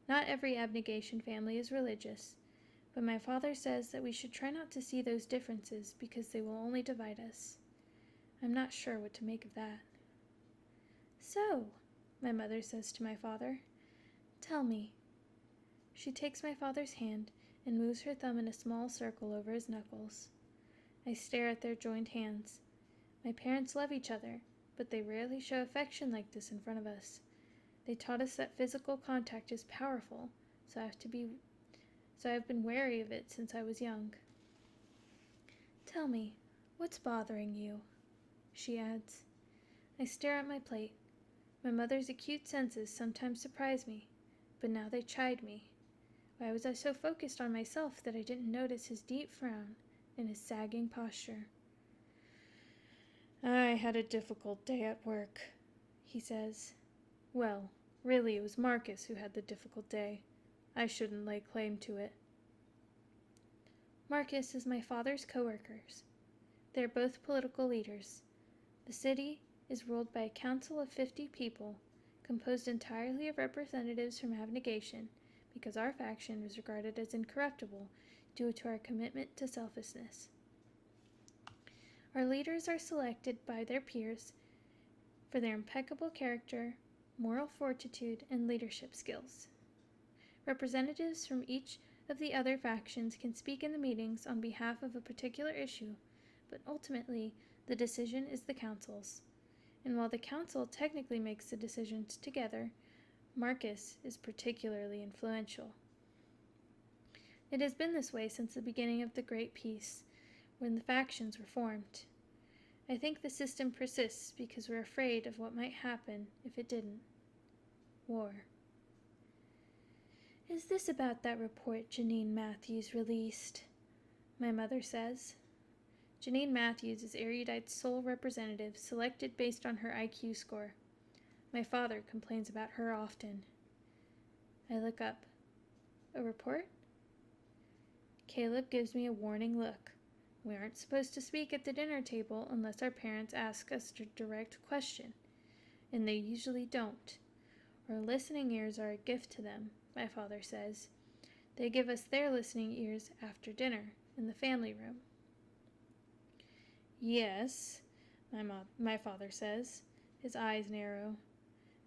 Not every abnegation family is religious, but my father says that we should try not to see those differences because they will only divide us. I'm not sure what to make of that. So, my mother says to my father, tell me. She takes my father's hand and moves her thumb in a small circle over his knuckles. I stare at their joined hands. My parents love each other, but they rarely show affection like this in front of us. They taught us that physical contact is powerful, so I've been wary of it since I was young. Tell me, what's bothering you? She adds. I stare at my plate. My mother's acute senses sometimes surprise me, but now they chide me. Why was I so focused on myself that I didn't notice his deep frown and his sagging posture? I had a difficult day at work, he says. Well, really it was Marcus who had the difficult day. I shouldn't lay claim to it. Marcus is my father's co-workers. They are both political leaders. The city is ruled by a council of 50 people, composed entirely of representatives from abnegation, because our faction is regarded as incorruptible due to our commitment to selflessness. Our leaders are selected by their peers for their impeccable character, moral fortitude, and leadership skills. Representatives from each of the other factions can speak in the meetings on behalf of a particular issue, but ultimately the decision is the council's. And while the council technically makes the decisions together, Marcus is particularly influential. It has been this way since the beginning of the Great Peace, when the factions were formed. I think the system persists because we're afraid of what might happen if it didn't. War. Is this about that report Janine Matthews released? My mother says. Janine Matthews is Erudite's sole representative, selected based on her IQ score. My father complains about her often. I look up. A report? Caleb gives me a warning look. We aren't supposed to speak at the dinner table unless our parents ask us a direct question, and they usually don't. Our listening ears are a gift to them, my father says. They give us their listening ears after dinner, in the family room. Yes, my father says, his eyes narrow.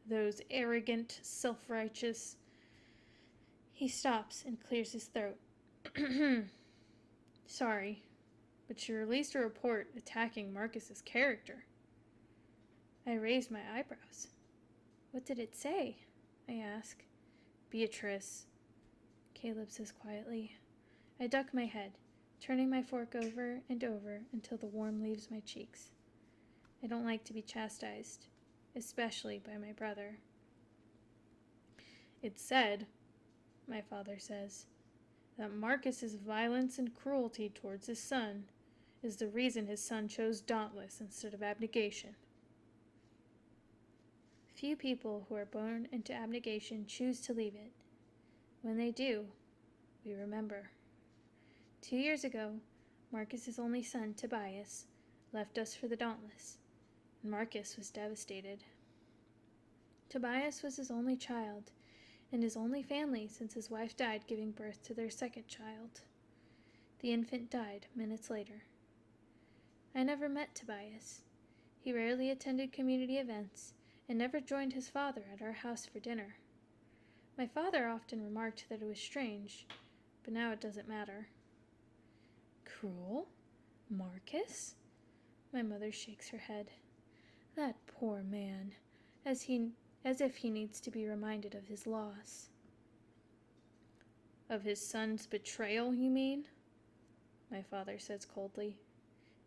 Those arrogant, self-righteous... He stops and clears his throat. Sorry, but she released a report attacking Marcus's character. I raised my eyebrows. What did it say? I ask. Beatrice, Caleb says quietly. I duck my head, turning my fork over and over until the warmth leaves my cheeks. I don't like to be chastised, especially by my brother. It said, my father says, that Marcus's violence and cruelty towards his son is the reason his son chose dauntless instead of abnegation. Few people who are born into abnegation choose to leave it. When they do, we remember. 2 years ago, Marcus's only son, Tobias, left us for the Dauntless, and Marcus was devastated. Tobias was his only child, and his only family since his wife died giving birth to their second child. The infant died minutes later. I never met Tobias. He rarely attended community events and never joined his father at our house for dinner. My father often remarked that it was strange, but now it doesn't matter. Cruel? Marcus? My mother shakes her head. That poor man, as if he needs to be reminded of his loss. Of his son's betrayal, you mean? My father says coldly.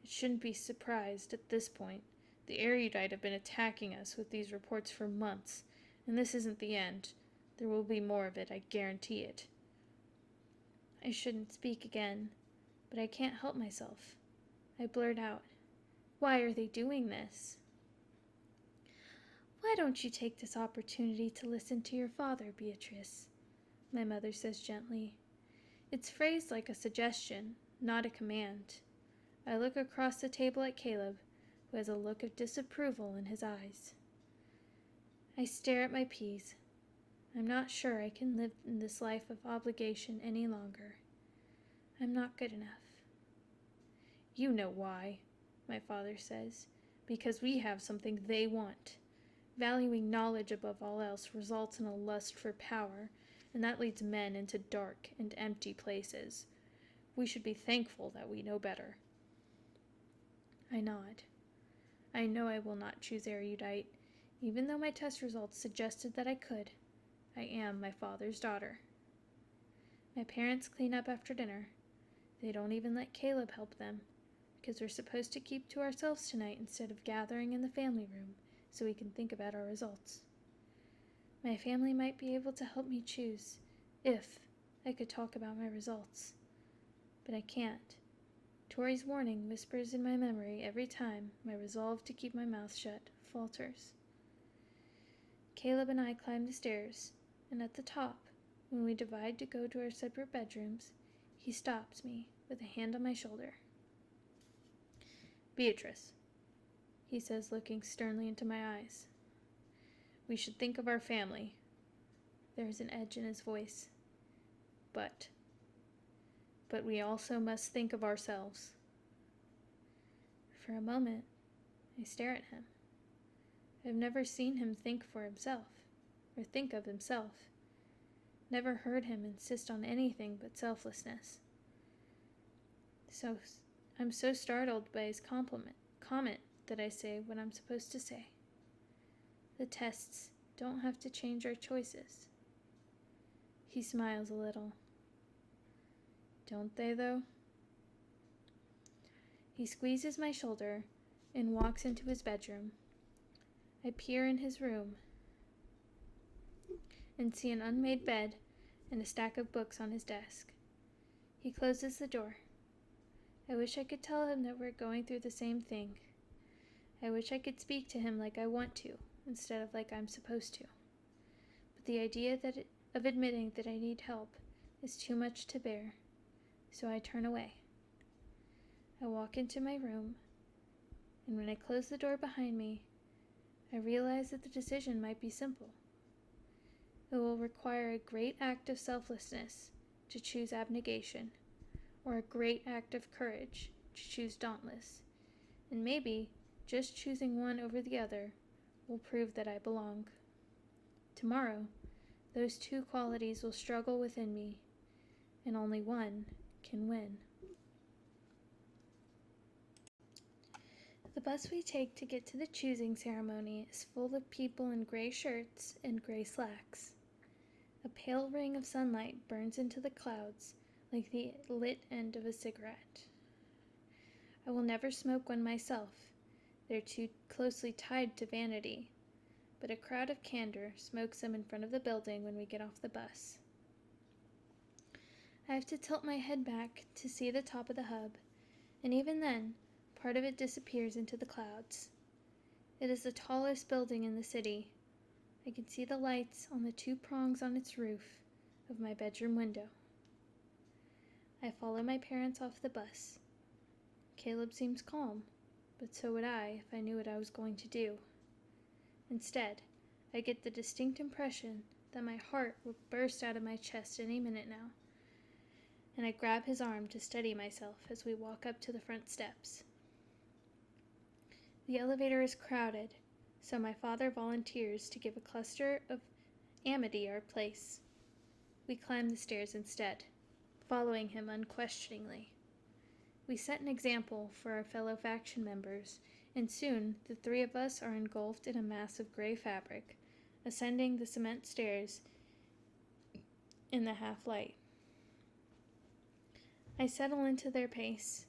It shouldn't be surprised at this point. The erudite have been attacking us with these reports for months, and this isn't the end. There will be more of it, I guarantee it. I shouldn't speak again, but I can't help myself. I blurt out, why are they doing this? Why don't you take this opportunity to listen to your father, Beatrice? My mother says gently. It's phrased like a suggestion, not a command. I look across the table at Caleb, who has a look of disapproval in his eyes. I stare at my peas. I'm not sure I can live in this life of obligation any longer. I'm not good enough. You know why, my father says, because we have something they want. Valuing knowledge above all else results in a lust for power, and that leads men into dark and empty places. We should be thankful that we know better. I nod. I know I will not choose erudite, even though my test results suggested that I could. I am my father's daughter. My parents clean up after dinner. They don't even let Caleb help them, because we're supposed to keep to ourselves tonight instead of gathering in the family room, so we can think about our results. My family might be able to help me choose if I could talk about my results, but I can't. Tori's warning whispers in my memory every time my resolve to keep my mouth shut falters. Caleb and I climb the stairs, and at the top, when we divide to go to our separate bedrooms, he stops me with a hand on my shoulder. "Beatrice," he says, looking sternly into my eyes, "we should think of our family." There is an edge in his voice. But we also must think of ourselves." For a moment, I stare at him. I've never seen him think for himself, or think of himself. Never heard him insist on anything but selflessness. I'm so startled by his comment that I say what I'm supposed to say. The tests don't have to change our choices. He smiles a little. Don't they, though? He squeezes my shoulder and walks into his bedroom. I peer in his room and see an unmade bed and a stack of books on his desk. He closes the door. I wish I could tell him that we're going through the same thing. I wish I could speak to him like I want to, instead of like I'm supposed to. But the idea of admitting that I need help is too much to bear, so I turn away. I walk into my room, and when I close the door behind me, I realize that the decision might be simple. It will require a great act of selflessness to choose abnegation, or a great act of courage to choose dauntless, and maybe just choosing one over the other will prove that I belong. Tomorrow, those two qualities will struggle within me, and only one can win. The bus we take to get to the choosing ceremony is full of people in gray shirts and gray slacks. A pale ring of sunlight burns into the clouds like the lit end of a cigarette. I will never smoke one myself. They're too closely tied to vanity. But a crowd of candor smokes them in front of the building when we get off the bus. I have to tilt my head back to see the top of the hub, and even then, part of it disappears into the clouds. It is the tallest building in the city. I can see the lights on the two prongs on its roof of my bedroom window. I follow my parents off the bus. Caleb seems calm, but so would I if I knew what I was going to do. Instead, I get the distinct impression that my heart will burst out of my chest any minute now, and I grab his arm to steady myself as we walk up to the front steps. The elevator is crowded, so my father volunteers to give a cluster of Amity our place. We climb the stairs instead, following him unquestioningly. We set an example for our fellow faction members, and soon the three of us are engulfed in a mass of gray fabric, ascending the cement stairs in the half-light. I settle into their pace,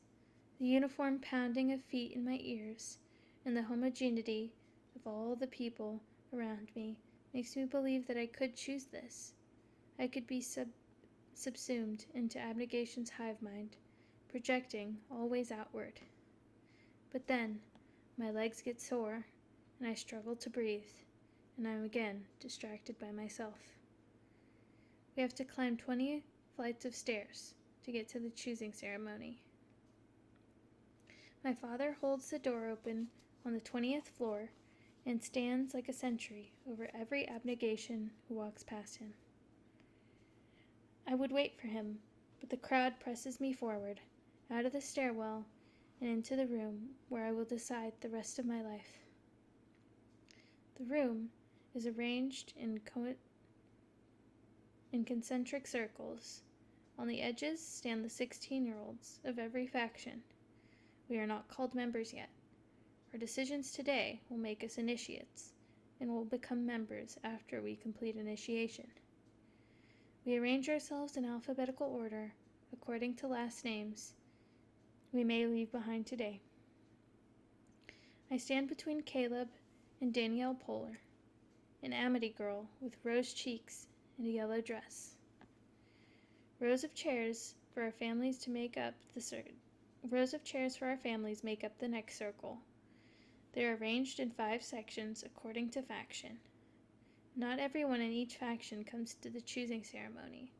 the uniform pounding of feet in my ears, and the homogeneity of all the people around me makes me believe that I could choose this. I could be subsumed into abnegation's hive mind, projecting always outward. But then, my legs get sore, and I struggle to breathe, and I'm again distracted by myself. We have to climb 20 flights of stairs to get to the choosing ceremony. My father holds the door open on the 20th floor and stands like a sentry over every abnegation who walks past him. I would wait for him, but the crowd presses me forward, out of the stairwell, and into the room where I will decide the rest of my life. The room is arranged in concentric circles. On the edges stand the 16-year-olds of every faction. We are not called members yet. Our decisions today will make us initiates, and will become members after we complete initiation. We arrange ourselves in alphabetical order, according to last names we may leave behind today. I stand between Caleb and Danielle Polar, an Amity girl with rose cheeks and a yellow dress. Rows of chairs for our families make up the next circle. They are arranged in 5 sections according to faction. Not everyone in each faction comes to the choosing ceremony,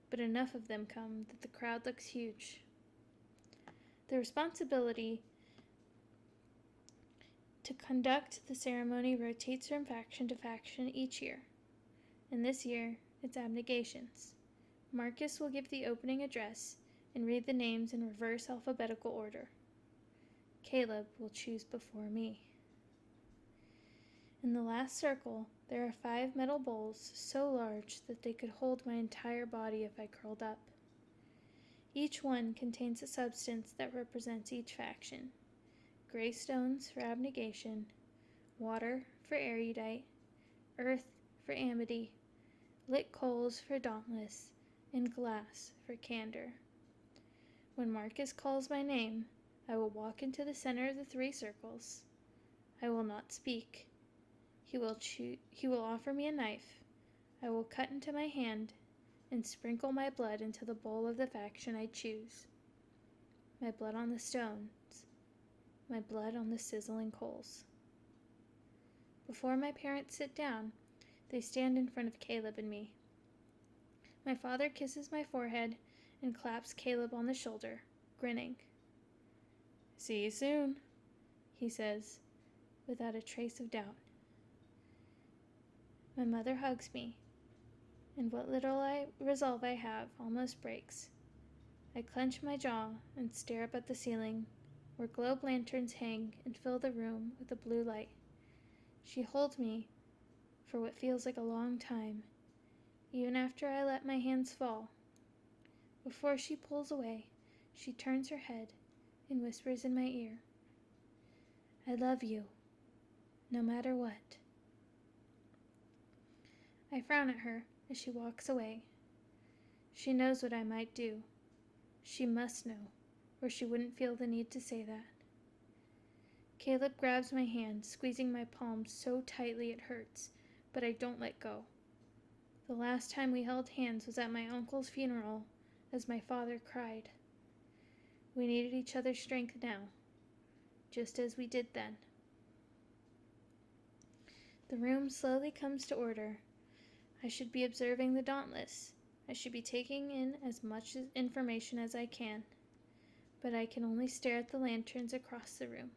but enough of them come that the crowd looks huge. The responsibility to conduct the ceremony rotates from faction to faction each year, and this year it's Abnegation's. Marcus will give the opening address and read the names in reverse alphabetical order. Caleb will choose before me. In the last circle, there are 5 metal bowls so large that they could hold my entire body if I curled up. Each one contains a substance that represents each faction. Gray stones for abnegation, water for erudite, earth for amity, lit coals for dauntless, and glass for candor. When Marcus calls my name, I will walk into the center of the 3 circles. I will not speak. He will offer me a knife. I will cut into my hand and sprinkle my blood into the bowl of the faction I choose. My blood on the stones, my blood on the sizzling coals. Before my parents sit down, they stand in front of Caleb and me. My father kisses my forehead and claps Caleb on the shoulder, grinning. "See you soon," he says, without a trace of doubt. My mother hugs me, and what little resolve I have almost breaks. I clench my jaw and stare up at the ceiling, where globe lanterns hang and fill the room with a blue light. She holds me for what feels like a long time, even after I let my hands fall. Before she pulls away, she turns her head and whispers in my ear, "I love you, no matter what." I frown at her as she walks away. She knows what I might do. She must know, or she wouldn't feel the need to say that. Caleb grabs my hand, squeezing my palm so tightly it hurts, but I don't let go. The last time we held hands was at my uncle's funeral, as my father cried. We needed each other's strength now, just as we did then. The room slowly comes to order. I should be observing the Dauntless. I should be taking in as much information as I can, but I can only stare at the lanterns across the room.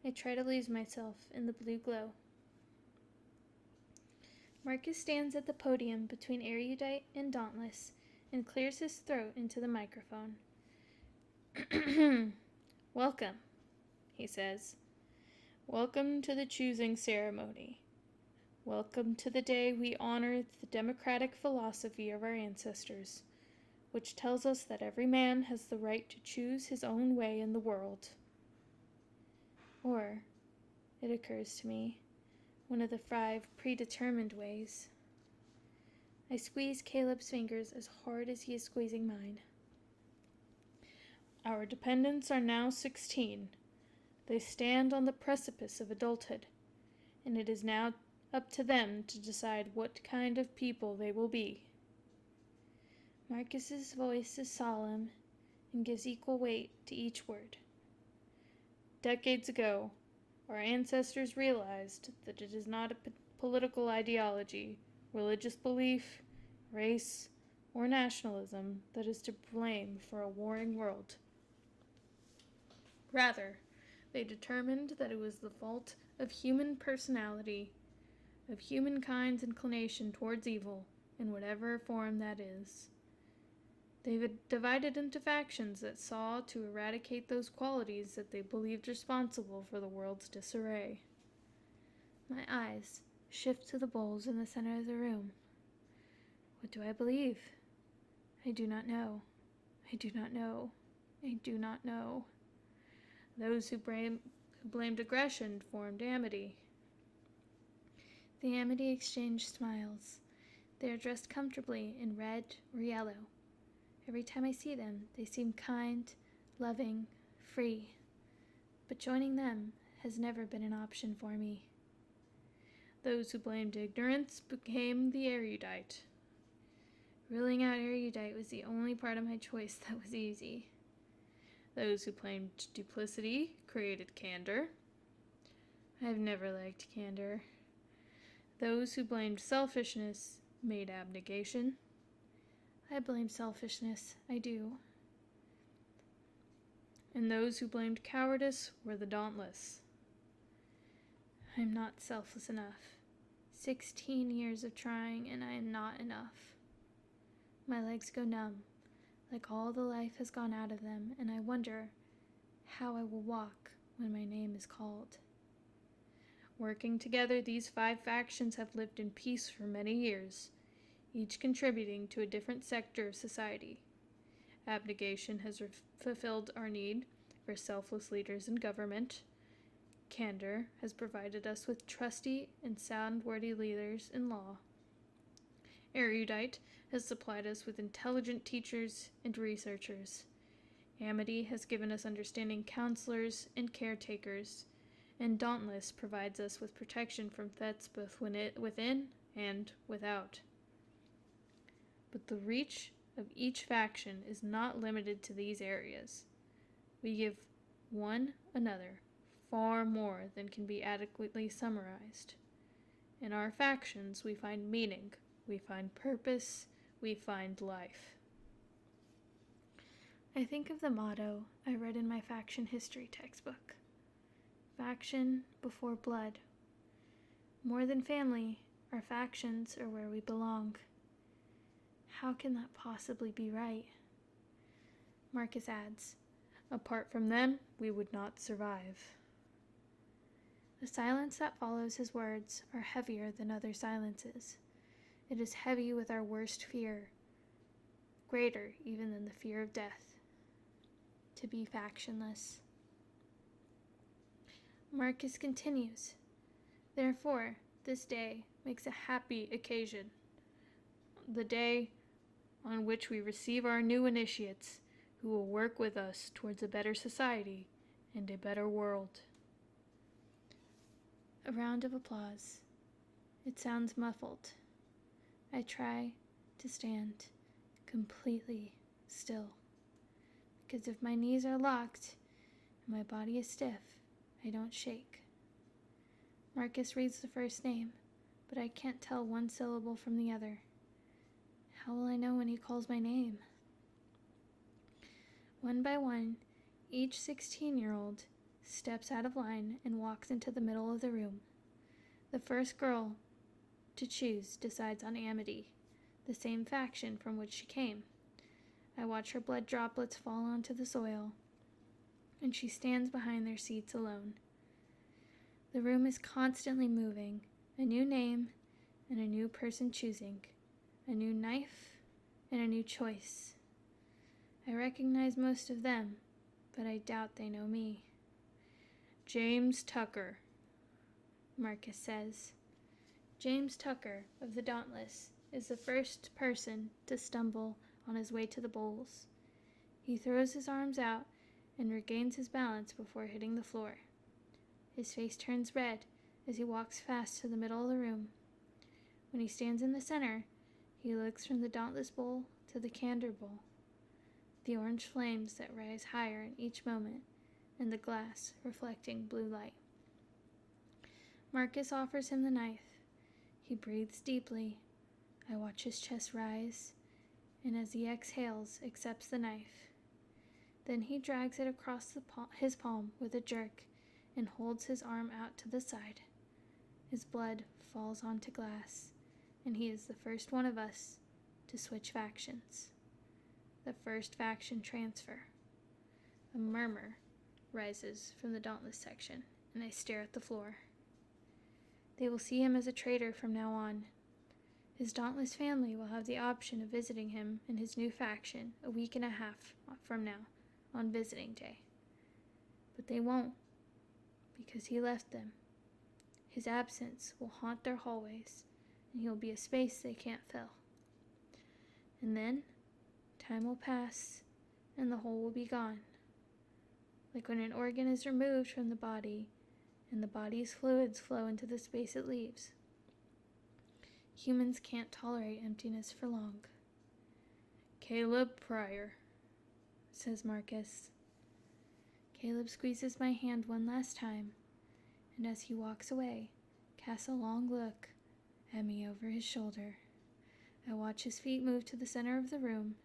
I try to lose myself in the blue glow. Marcus stands at the podium between erudite and Dauntless and clears his throat into the microphone. "Welcome," he says. "Welcome to the choosing ceremony. Welcome to the day we honor the democratic philosophy of our ancestors, which tells us that every man has the right to choose his own way in the world." Or, it occurs to me, one of the 5 predetermined ways. I squeeze Caleb's fingers as hard as he is squeezing mine. "Our dependents are now 16. They stand on the precipice of adulthood, and it is now up to them to decide what kind of people they will be." Marcus's voice is solemn and gives equal weight to each word. "Decades ago, our ancestors realized that it is not a political ideology, religious belief, race, or nationalism that is to blame for a warring world. Rather, they determined that it was the fault of human personality, of humankind's inclination towards evil, in whatever form that is. They divided into factions that sought to eradicate those qualities that they believed responsible for the world's disarray." My eyes shift to the bowls in the center of the room. What do I believe? I do not know. I do not know. I do not know. Those who blamed aggression formed amity. The Amity exchange smiles. They are dressed comfortably in red or yellow. Every time I see them, they seem kind, loving, free. But joining them has never been an option for me. Those who blamed ignorance became the erudite. Ruling out erudite was the only part of my choice that was easy. Those who blamed duplicity created candor. I've never liked candor. Those who blamed selfishness made abnegation. I blame selfishness, I do. And those who blamed cowardice were the dauntless. I'm not selfless enough. 16 years of trying, and I am not enough. My legs go numb, like all the life has gone out of them, and I wonder how I will walk when my name is called. Working together, these 5 factions have lived in peace for many years, each contributing to a different sector of society. Abnegation has fulfilled our need for selfless leaders in government. Candor has provided us with trusty and sound-worthy leaders in law. Erudite has supplied us with intelligent teachers and researchers. Amity has given us understanding counselors and caretakers, and Dauntless provides us with protection from threats both within and without. But the reach of each faction is not limited to these areas. We give one another far more than can be adequately summarized. In our factions, we find meaning, we find purpose, we find life. I think of the motto I read in my faction history textbook. Faction before blood. More than family, our factions are where we belong. How can that possibly be right? Marcus adds, apart from them, we would not survive. The silence that follows his words are heavier than other silences. It is heavy with our worst fear, greater even than the fear of death. To be factionless. Marcus continues, therefore, this day makes a happy occasion, the day on which we receive our new initiates who will work with us towards a better society and a better world. A round of applause. It sounds muffled. I try to stand completely still, because if my knees are locked and my body is stiff, I don't shake. Marcus reads the first name, but I can't tell one syllable from the other. How will I know when he calls my name? One by one, each 16-year-old steps out of line and walks into the middle of the room. The first girl to choose decides on Amity, the same faction from which she came. I watch her blood droplets fall onto the soil, and she stands behind their seats alone. The room is constantly moving, a new name and a new person choosing, a new knife and a new choice. I recognize most of them, but I doubt they know me. James Tucker, Marcus says. James Tucker of the Dauntless is the first person to stumble on his way to the bowls. He throws his arms out and regains his balance before hitting the floor. His face turns red as he walks fast to the middle of the room. When he stands in the center, he looks from the Dauntless bowl to the Candor bowl. The orange flames that rise higher in each moment, and the glass reflecting blue light. Marcus offers him the knife. He breathes deeply. I watch his chest rise, and as he exhales, accepts the knife. Then he drags it across his palm with a jerk and holds his arm out to the side. His blood falls onto glass, and he is the first one of us to switch factions. The first faction transfer. A murmur rises from the Dauntless section, and I stare at the floor. They will see him as a traitor from now on. His Dauntless family will have the option of visiting him in his new faction a week and a half from now, on visiting day. But they won't, because he left them. His absence will haunt their hallways, and he will be a space they can't fill. And then, time will pass, and the hole will be gone. Like when an organ is removed from the body, and the body's fluids flow into the space it leaves. Humans can't tolerate emptiness for long. "Caleb Pryor," says Marcus. Caleb squeezes my hand one last time, and as he walks away, casts a long look at me over his shoulder. I watch his feet move to the center of the room,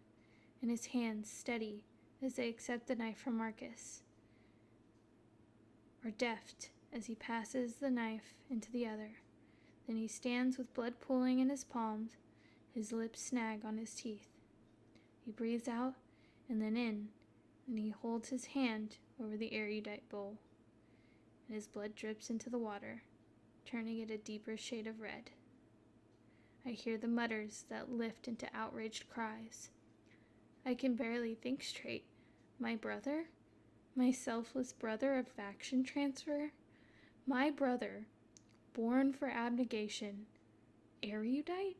and his hands steady as they accept the knife from Marcus, or deft as he passes the knife into the other. Then he stands with blood pooling in his palms, his lips snag on his teeth. He breathes out and then in, and he holds his hand over the erudite bowl, and his blood drips into the water, turning it a deeper shade of red. I hear the mutters that lift into outraged cries. I can barely think straight. My brother? My selfless brother of faction transfer? My brother, born for abnegation, erudite?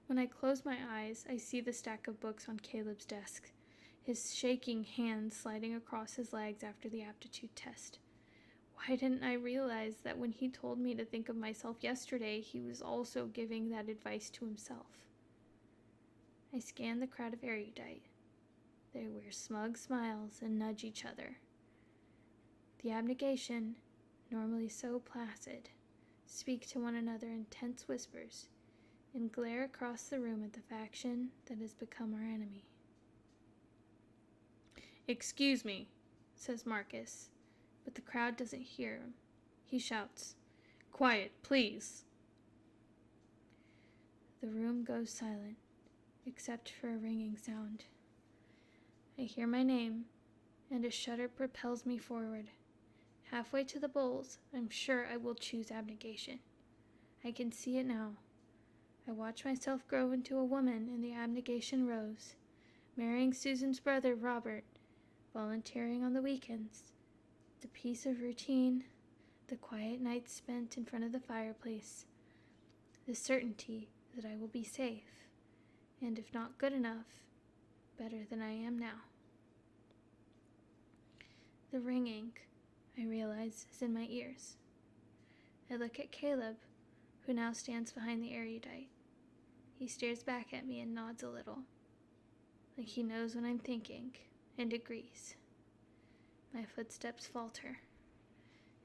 When I close my eyes, I see the stack of books on Caleb's desk, his shaking hands sliding across his legs after the aptitude test. Why didn't I realize that when he told me to think of myself yesterday, he was also giving that advice to himself? I scan the crowd of erudite. They wear smug smiles and nudge each other. The abnegation, normally so placid, speak to one another in tense whispers and glare across the room at the faction that has become our enemy. "Excuse me," says Marcus, but the crowd doesn't hear him. He shouts, "Quiet, please." The room goes silent, except for a ringing sound. I hear my name, and a shudder propels me forward. Halfway to the bowls, I'm sure I will choose abnegation. I can see it now. I watch myself grow into a woman in the abnegation rows, marrying Susan's brother, Robert, volunteering on the weekends, the peace of routine, the quiet nights spent in front of the fireplace, the certainty that I will be safe, and if not good enough, better than I am now. The ringing, I realize, is in my ears. I look at Caleb, who now stands behind the erudite. He stares back at me and nods a little, like he knows what I'm thinking, and agrees. My footsteps falter.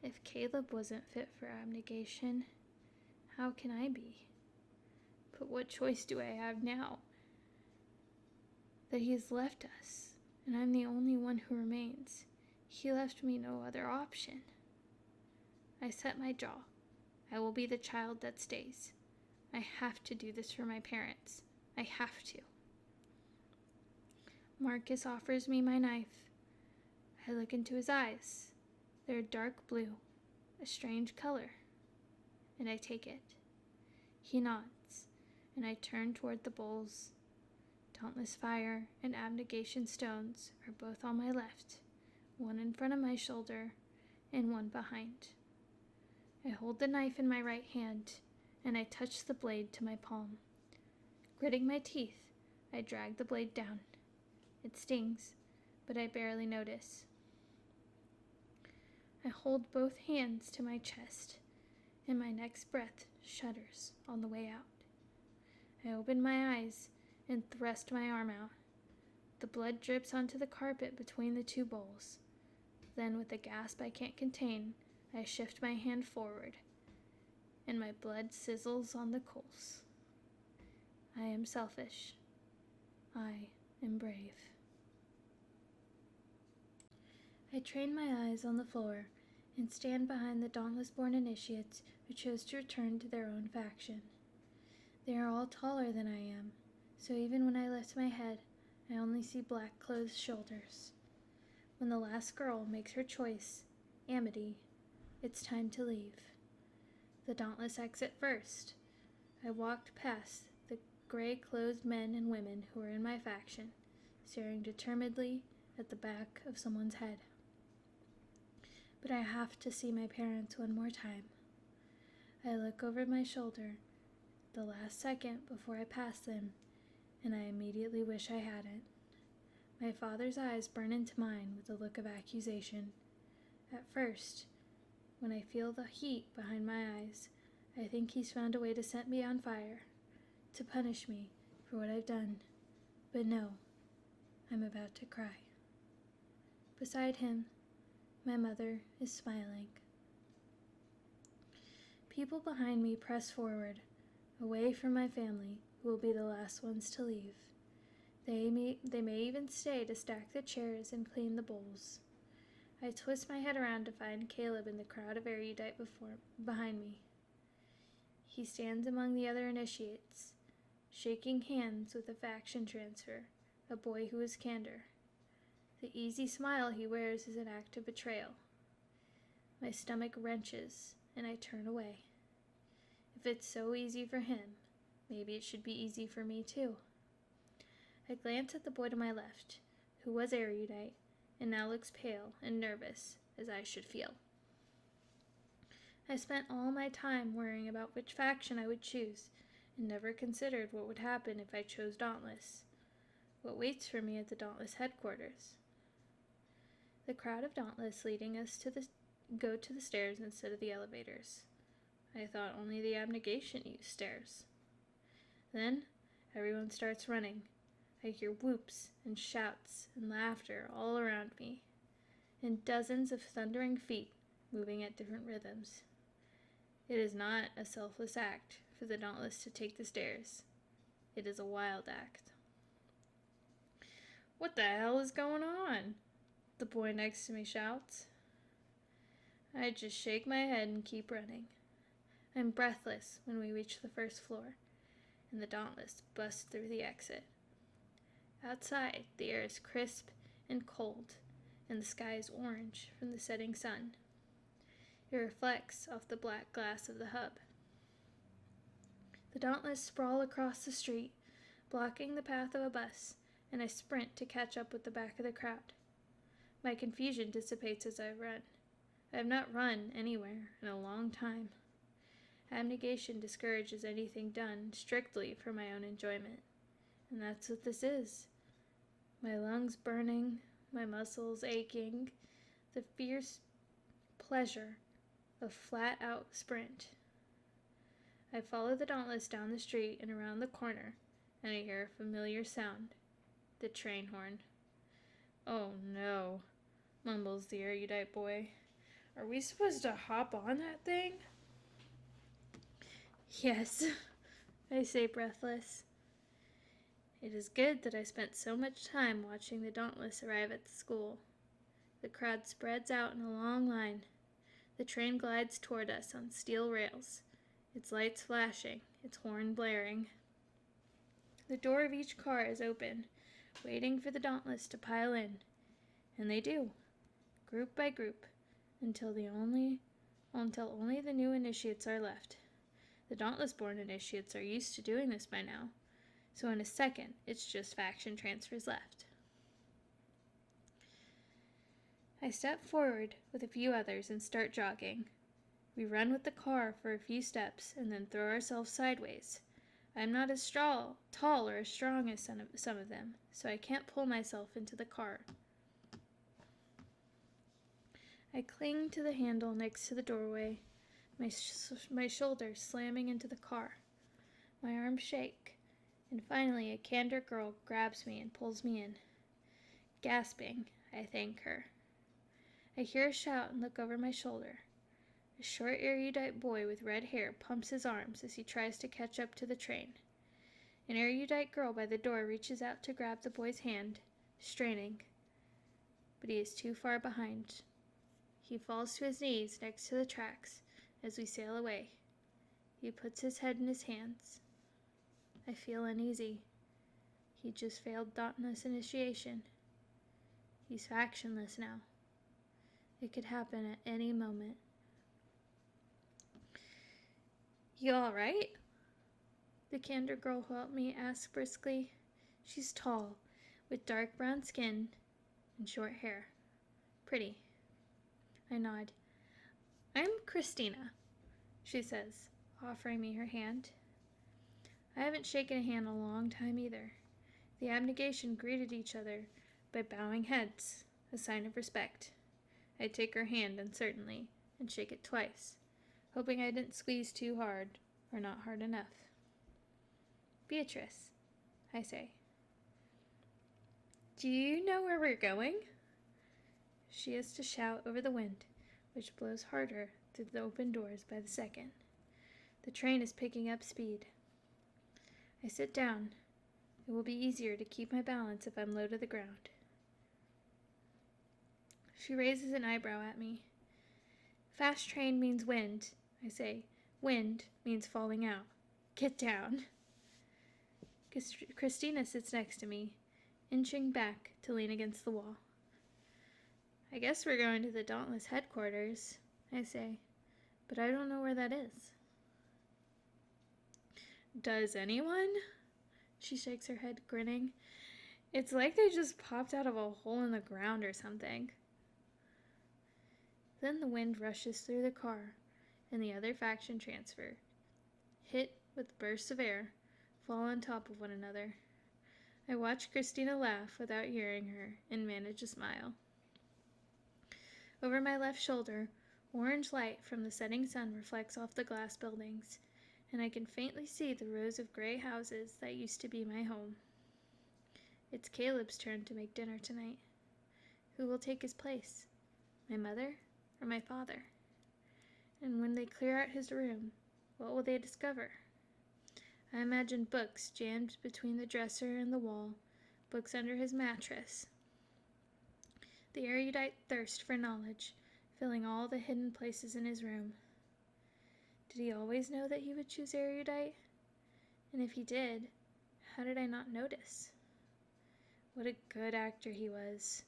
If Caleb wasn't fit for abnegation, how can I be? But what choice do I have now? That he has left us, and I'm the only one who remains. He left me no other option. I set my jaw. I will be the child that stays. I have to do this for my parents. I have to. Marcus offers me my knife. I look into his eyes. They're dark blue, a strange color, and I take it. He nods, and I turn toward the bowls. Dauntless Fire and Abnegation Stones are both on my left, one in front of my shoulder and one behind. I hold the knife in my right hand, and I touch the blade to my palm. Gritting my teeth, I drag the blade down. It stings, but I barely notice. I hold both hands to my chest, and my next breath shudders on the way out. I open my eyes and thrust my arm out. The blood drips onto the carpet between the two bowls. Then, with a gasp I can't contain, I shift my hand forward, and my blood sizzles on the coals. I am selfish. I am brave. I train my eyes on the floor and stand behind the dauntless-born initiates who chose to return to their own faction. They are all taller than I am, so even when I lift my head, I only see black-clothed shoulders. When the last girl makes her choice, Amity, it's time to leave. The dauntless exit first. I walked past the gray-clothed men and women who were in my faction, staring determinedly at the back of someone's head. But I have to see my parents one more time. I look over my shoulder, the last second before I pass them, and I immediately wish I hadn't. My father's eyes burn into mine with a look of accusation. At first, when I feel the heat behind my eyes, I think he's found a way to set me on fire, to punish me for what I've done. But no, I'm about to cry. Beside him, my mother is smiling. People behind me press forward, away from my family, who will be the last ones to leave. They may even stay to stack the chairs and clean the bowls. I twist my head around to find Caleb in the crowd of erudite behind me. He stands among the other initiates, shaking hands with a faction transfer, a boy who is candor. The easy smile he wears is an act of betrayal. My stomach wrenches, and I turn away. If it's so easy for him, maybe it should be easy for me too. I glance at the boy to my left, who was erudite, and now looks pale and nervous, as I should feel. I spent all my time worrying about which faction I would choose, and never considered what would happen if I chose Dauntless. What waits for me at the Dauntless headquarters? The crowd of Dauntless leading us go to the stairs instead of the elevators. I thought only the abnegation used stairs. Then everyone starts running. I hear whoops and shouts and laughter all around me, and dozens of thundering feet moving at different rhythms. It is not a selfless act for the Dauntless to take the stairs. It is a wild act. "What the hell is going on?" the boy next to me shouts. I just shake my head and keep running. I'm breathless when we reach the first floor, and the Dauntless bust through the exit. Outside, the air is crisp and cold, and the sky is orange from the setting sun. It reflects off the black glass of the hub. The Dauntless sprawl across the street, blocking the path of a bus, and I sprint to catch up with the back of the crowd. My confusion dissipates as I run. I have not run anywhere in a long time. Abnegation discourages anything done strictly for my own enjoyment, and that's what this is. My lungs burning, my muscles aching, the fierce pleasure of flat-out sprint. I follow the Dauntless down the street and around the corner, and I hear a familiar sound. The train horn. "Oh no," mumbles the erudite boy. "Are we supposed to hop on that thing?" "Yes," I say breathless. It is good that I spent so much time watching the Dauntless arrive at the school. The crowd spreads out in a long line. The train glides toward us on steel rails, its lights flashing, its horn blaring. The door of each car is open, waiting for the Dauntless to pile in, and they do, group by group, until only the new initiates are left. The Dauntless-born initiates are used to doing this by now, so in a second, it's just faction transfers left. I step forward with a few others and start jogging. We run with the car for a few steps and then throw ourselves sideways. I'm not as tall or as strong as some of them, so I can't pull myself into the car. I cling to the handle next to the doorway, my shoulders slamming into the car. My arms shake, and finally a candor girl grabs me and pulls me in. Gasping, I thank her. I hear a shout and look over my shoulder. A short, erudite boy with red hair pumps his arms as he tries to catch up to the train. An erudite girl by the door reaches out to grab the boy's hand, straining, but he is too far behind. He falls to his knees next to the tracks as we sail away. He puts his head in his hands. I feel uneasy. He just failed Dauntless initiation. He's factionless now. It could happen at any moment. "You all right?" the candor girl who helped me asks briskly. She's tall, with dark brown skin and short hair. Pretty. I nod. "I'm Christina," she says, offering me her hand. I haven't shaken a hand in a long time either. The abnegation greeted each other by bowing heads, a sign of respect. I take her hand uncertainly and shake it twice, hoping I didn't squeeze too hard or not hard enough. Beatrice, I say. Do you know where we're going? She has to shout over the wind, which blows harder through the open doors by the second. The train is picking up speed. I sit down. It will be easier to keep my balance if I'm low to the ground. She raises an eyebrow at me. Fast train means wind, I say. Wind means falling out. Get down. Christina sits next to me, inching back to lean against the wall. I guess we're going to the Dauntless headquarters, I say, but I don't know where that is. Does anyone? She shakes her head, grinning. It's like they just popped out of a hole in the ground or something. Then the wind rushes through the car, and the other faction transfer, hit with bursts of air, fall on top of one another. I watch Christina laugh without hearing her and manage a smile. Over my left shoulder, orange light from the setting sun reflects off the glass buildings, and I can faintly see the rows of gray houses that used to be my home. It's Caleb's turn to make dinner tonight. Who will take his place? My mother or my father? And when they clear out his room, what will they discover? I imagine books jammed between the dresser and the wall, books under his mattress. The erudite thirst for knowledge, filling all the hidden places in his room. Did he always know that he would choose erudite? And if he did, how did I not notice? What a good actor he was,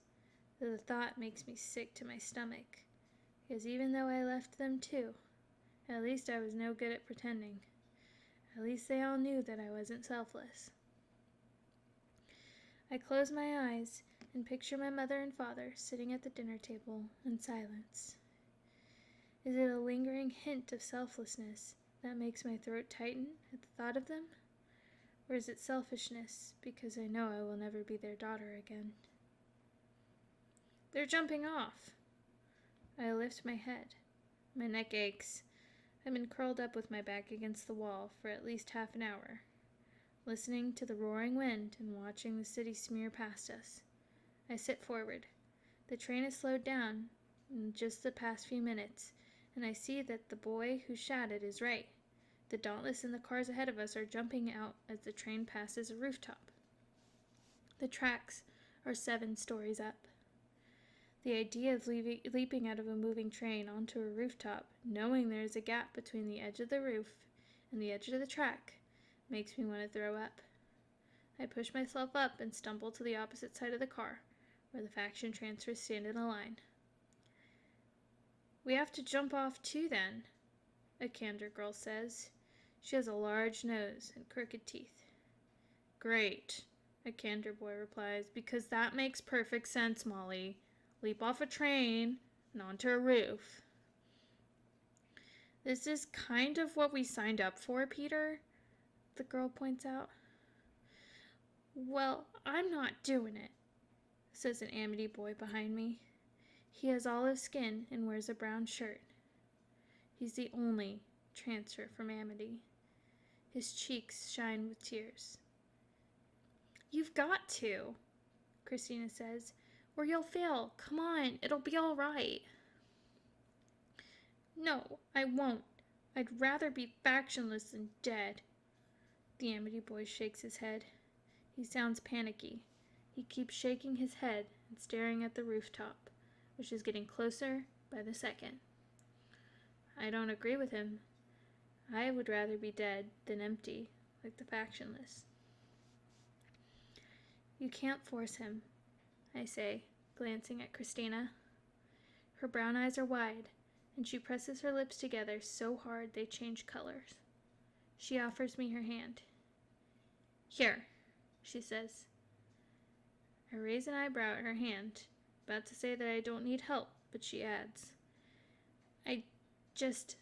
though the thought makes me sick to my stomach, because even though I left them too, at least I was no good at pretending. At least they all knew that I wasn't selfless. I close my eyes and picture my mother and father sitting at the dinner table in silence. Is it a lingering hint of selflessness that makes my throat tighten at the thought of them? Or is it selfishness because I know I will never be their daughter again? They're jumping off. I lift my head. My neck aches. I've been curled up with my back against the wall for at least half an hour, listening to the roaring wind and watching the city smear past us. I sit forward. The train has slowed down in just the past few minutes, and I see that the boy who shouted is right. The Dauntless and the cars ahead of us are jumping out as the train passes a rooftop. The tracks are 7 stories up. The idea of leaping out of a moving train onto a rooftop, knowing there is a gap between the edge of the roof and the edge of the track, makes me want to throw up. I push myself up and stumble to the opposite side of the car, where the faction transfers stand in a line. We have to jump off too, then, a Candor girl says. She has a large nose and crooked teeth. Great, a Candor boy replies, because that makes perfect sense, Molly. Leap off a train and onto a roof. This is kind of what we signed up for, Peter, the girl points out. Well, I'm not doing it, says an Amity boy behind me. He has olive skin and wears a brown shirt. He's the only transfer from Amity. His cheeks shine with tears. You've got to, Christina says, or you'll fail. Come on, it'll be all right. No, I won't. I'd rather be factionless than dead. The Amity boy shakes his head. He sounds panicky. He keeps shaking his head and staring at the rooftop, which is getting closer by the second. I don't agree with him. I would rather be dead than empty, like the factionless. You can't force him, I say, glancing at Christina. Her brown eyes are wide, and she presses her lips together so hard they change colors. She offers me her hand. Here, she says. I raise an eyebrow at her hand, about to say that I don't need help, but she adds, I just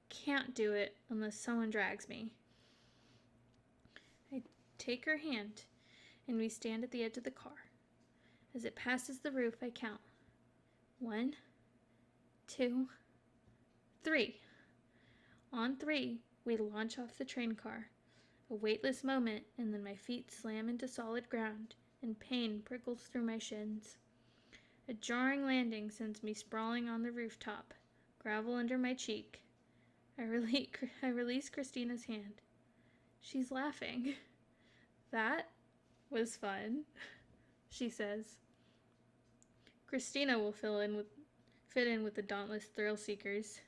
can't do it unless someone drags me. I take her hand, and we stand at the edge of the car. As it passes the roof, I count. 1, 2, 3. On 3, we launch off the train car. A weightless moment, and then my feet slam into solid ground, and pain prickles through my shins. A jarring landing sends me sprawling on the rooftop, gravel under my cheek. I release Christina's hand. She's laughing. That was fun, she says. Christina will fit in with the dauntless thrill seekers.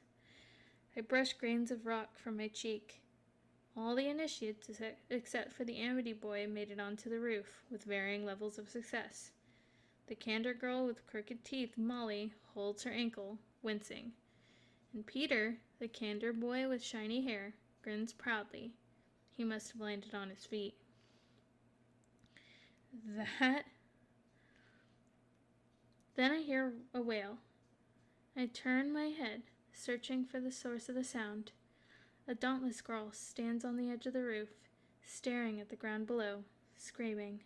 I brush grains of rock from my cheek. All the initiates, except for the Amity boy, made it onto the roof, with varying levels of success. The Candor girl with crooked teeth, Molly, holds her ankle, wincing. And Peter, the Candor boy with shiny hair, grins proudly. He must have landed on his feet. Then I hear a wail. I turn my head, searching for the source of the sound. A dauntless girl stands on the edge of the roof, staring at the ground below, screaming.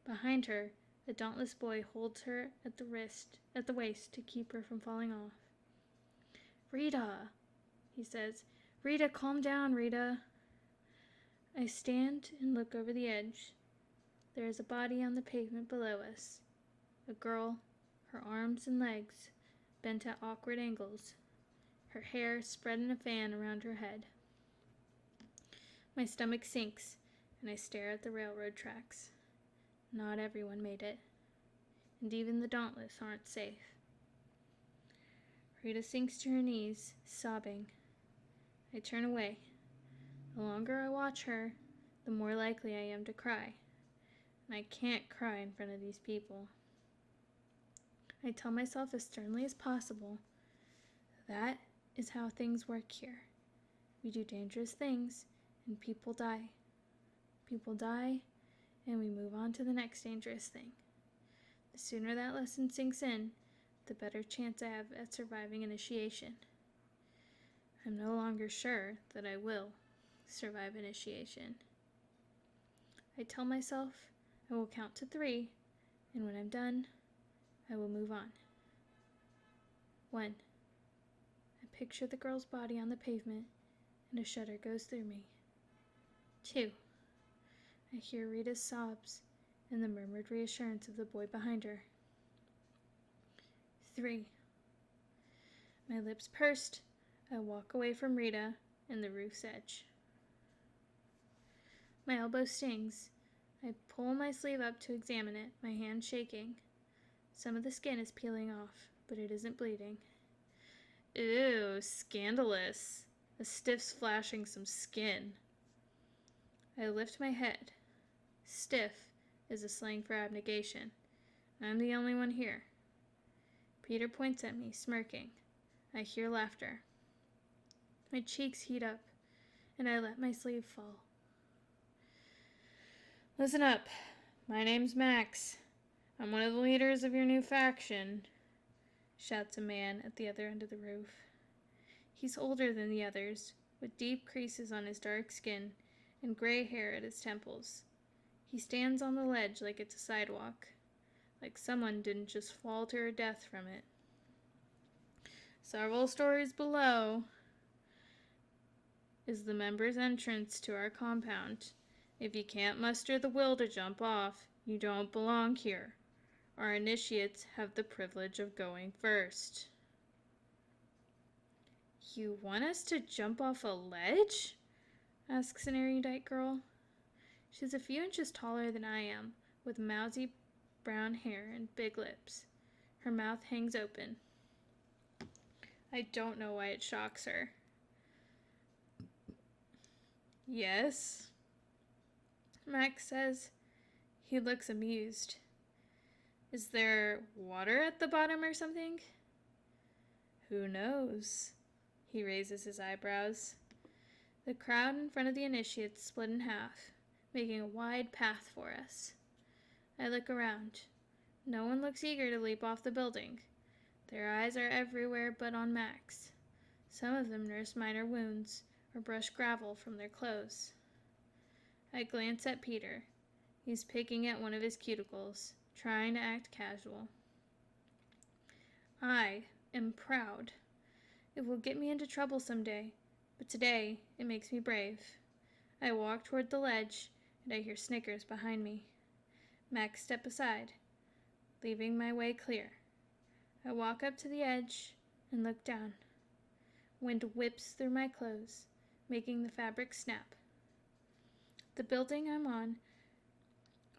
Behind her, the dauntless boy holds her at the waist to keep her from falling off. Rita, he says. Rita, calm down, Rita. I stand and look over the edge. There is a body on the pavement below us. A girl, her arms and legs bent at awkward angles, her hair spread in a fan around her head. My stomach sinks, and I stare at the railroad tracks. Not everyone made it, and even the dauntless aren't safe. Rita sinks to her knees, sobbing. I turn away. The longer I watch her, the more likely I am to cry, and I can't cry in front of these people. I tell myself as sternly as possible, that is how things work here. We do dangerous things, and people die. People die, and we move on to the next dangerous thing. The sooner that lesson sinks in, the better chance I have at surviving initiation. I'm no longer sure that I will survive initiation. I tell myself I will count to 3, and when I'm done, I will move on. 1. I picture the girl's body on the pavement, and a shudder goes through me. 2. I hear Rita's sobs and the murmured reassurance of the boy behind her. 3. My lips pursed, I walk away from Rita and the roof's edge. My elbow stings. I pull my sleeve up to examine it, my hand shaking. Some of the skin is peeling off, but it isn't bleeding. Ew, scandalous. A stiff's flashing some skin. I lift my head. Stiff is a slang for abnegation. I'm the only one here. Peter points at me, smirking. I hear laughter. My cheeks heat up, and I let my sleeve fall. Listen up. My name's Max. I'm one of the leaders of your new faction, shouts a man at the other end of the roof. He's older than the others, with deep creases on his dark skin and gray hair at his temples. He stands on the ledge like it's a sidewalk, like someone didn't just fall to her death from it. Several stories below is the members' entrance to our compound. If you can't muster the will to jump off, you don't belong here. Our initiates have the privilege of going first. You want us to jump off a ledge? Asks an erudite girl. She's a few inches taller than I am, with mousy brown hair and big lips. Her mouth hangs open. I don't know why it shocks her. Yes, Max says. He looks amused. Is there water at the bottom or something? Who knows? He raises his eyebrows. The crowd in front of the initiates split in half, making a wide path for us. I look around. No one looks eager to leap off the building. Their eyes are everywhere but on Max. Some of them nurse minor wounds or brush gravel from their clothes. I glance at Peter. He's picking at one of his cuticles, trying to act casual. I am proud. It will get me into trouble someday, but today it makes me brave. I walk toward the ledge, and I hear snickers behind me. Max step aside, leaving my way clear. I walk up to the edge and look down. Wind whips through my clothes, making the fabric snap. The building I'm on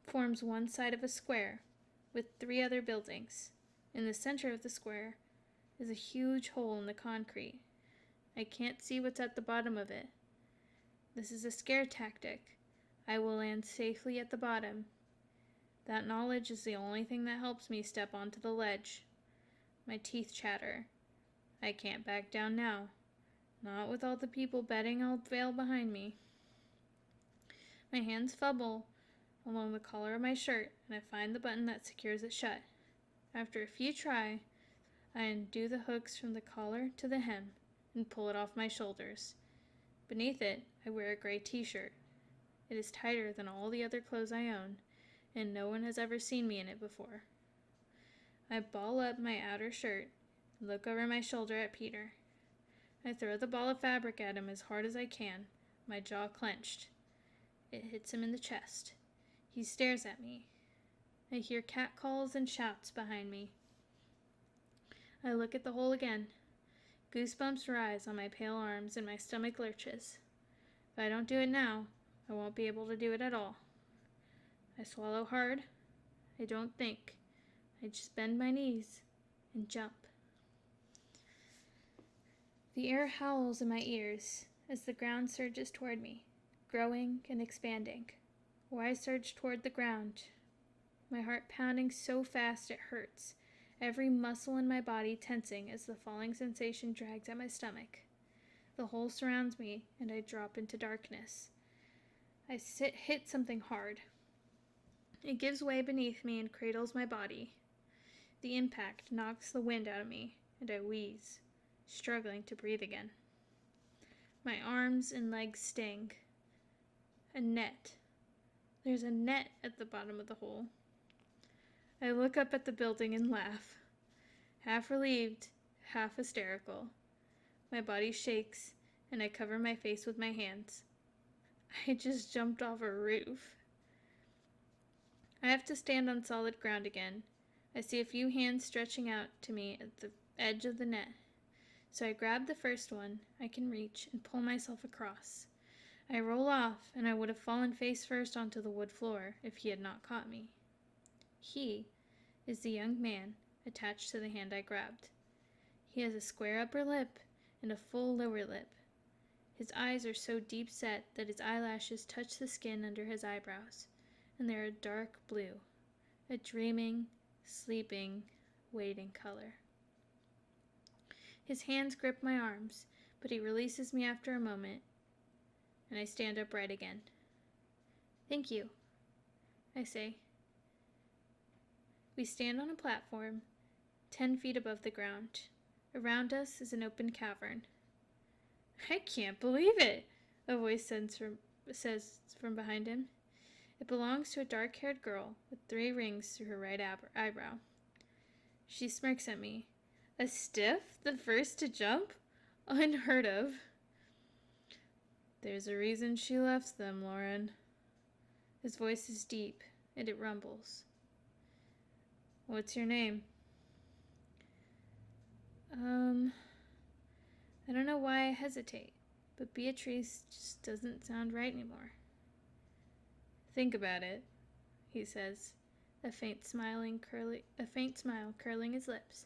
forms one side of a square with 3 other buildings. In the center of the square is a huge hole in the concrete. I can't see what's at the bottom of it. This is a scare tactic. I will land safely at the bottom. That knowledge is the only thing that helps me step onto the ledge. My teeth chatter. I can't back down now. Not with all the people betting I'll fail behind me. My hands fumble along the collar of my shirt, and I find the button that secures it shut. After a few tries, I undo the hooks from the collar to the hem and pull it off my shoulders. Beneath it, I wear a gray t-shirt. It is tighter than all the other clothes I own, and no one has ever seen me in it before. I ball up my outer shirt and look over my shoulder at Peter. I throw the ball of fabric at him as hard as I can, my jaw clenched. It hits him in the chest. He stares at me. I hear catcalls and shouts behind me. I look at the hole again. Goosebumps rise on my pale arms and my stomach lurches. If I don't do it now, I won't be able to do it at all. I swallow hard. I don't think. I just bend my knees and jump. The air howls in my ears as the ground surges toward me, growing and expanding. Or I surge toward the ground, my heart pounding so fast it hurts, every muscle in my body tensing as the falling sensation drags at my stomach. The hole surrounds me, and I drop into darkness. I hit something hard. It gives way beneath me and cradles my body. The impact knocks the wind out of me, and I wheeze, struggling to breathe again. My arms and legs sting. A net. There's a net at the bottom of the hole. I look up at the building and laugh, half relieved, half hysterical. My body shakes, and I cover my face with my hands. I just jumped off a roof. I have to stand on solid ground again. I see a few hands stretching out to me at the edge of the net. So I grab the first one I can reach and pull myself across. I roll off, and I would have fallen face first onto the wood floor if he had not caught me. He is the young man attached to the hand I grabbed. He has a square upper lip and a full lower lip. His eyes are so deep set that his eyelashes touch the skin under his eyebrows, and they're a dark blue, a dreaming, sleeping, waiting color. His hands grip my arms, but he releases me after a moment, and I stand upright again. "Thank you," I say. We stand on a platform, 10 feet above the ground. Around us is an open cavern. "I can't believe it," a voice says from behind him. It belongs to a dark-haired girl with 3 rings through her right eyebrow. She smirks at me. "A stiff? The first to jump? Unheard of." "There's a reason she left them, Lauren." His voice is deep, and it rumbles. "What's your name?" I don't know why I hesitate, but Beatrice just doesn't sound right anymore. "Think about it," he says, a faint smile curling his lips.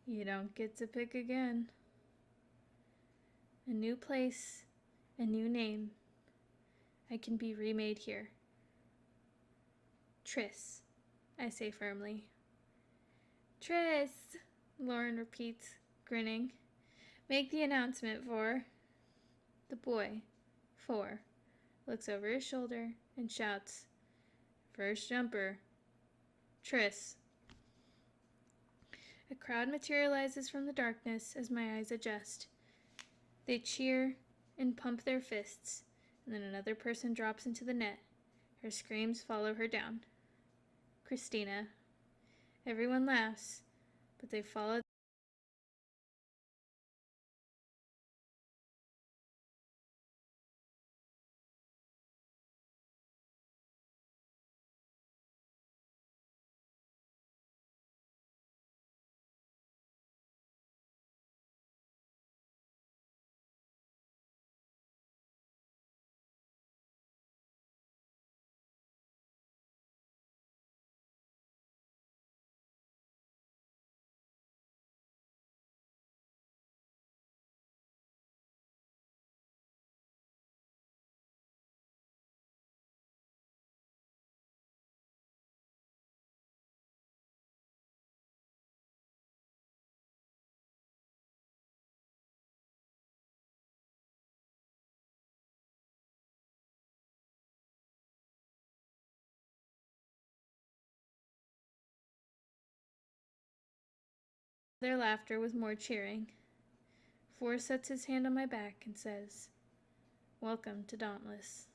"You don't get to pick again." A new place, a new name. I can be remade here. "Tris," I say firmly. "Tris," Lauren repeats, grinning. "Make the announcement for..." The boy, 4, looks over his shoulder and shouts, "First jumper, Tris." A crowd materializes from the darkness as my eyes adjust. They cheer and pump their fists, and then another person drops into the net. Her screams follow her down. Christina. Everyone laughs, but they followed their laughter with more cheering. Forrest sets his hand on my back and says, "Welcome to Dauntless."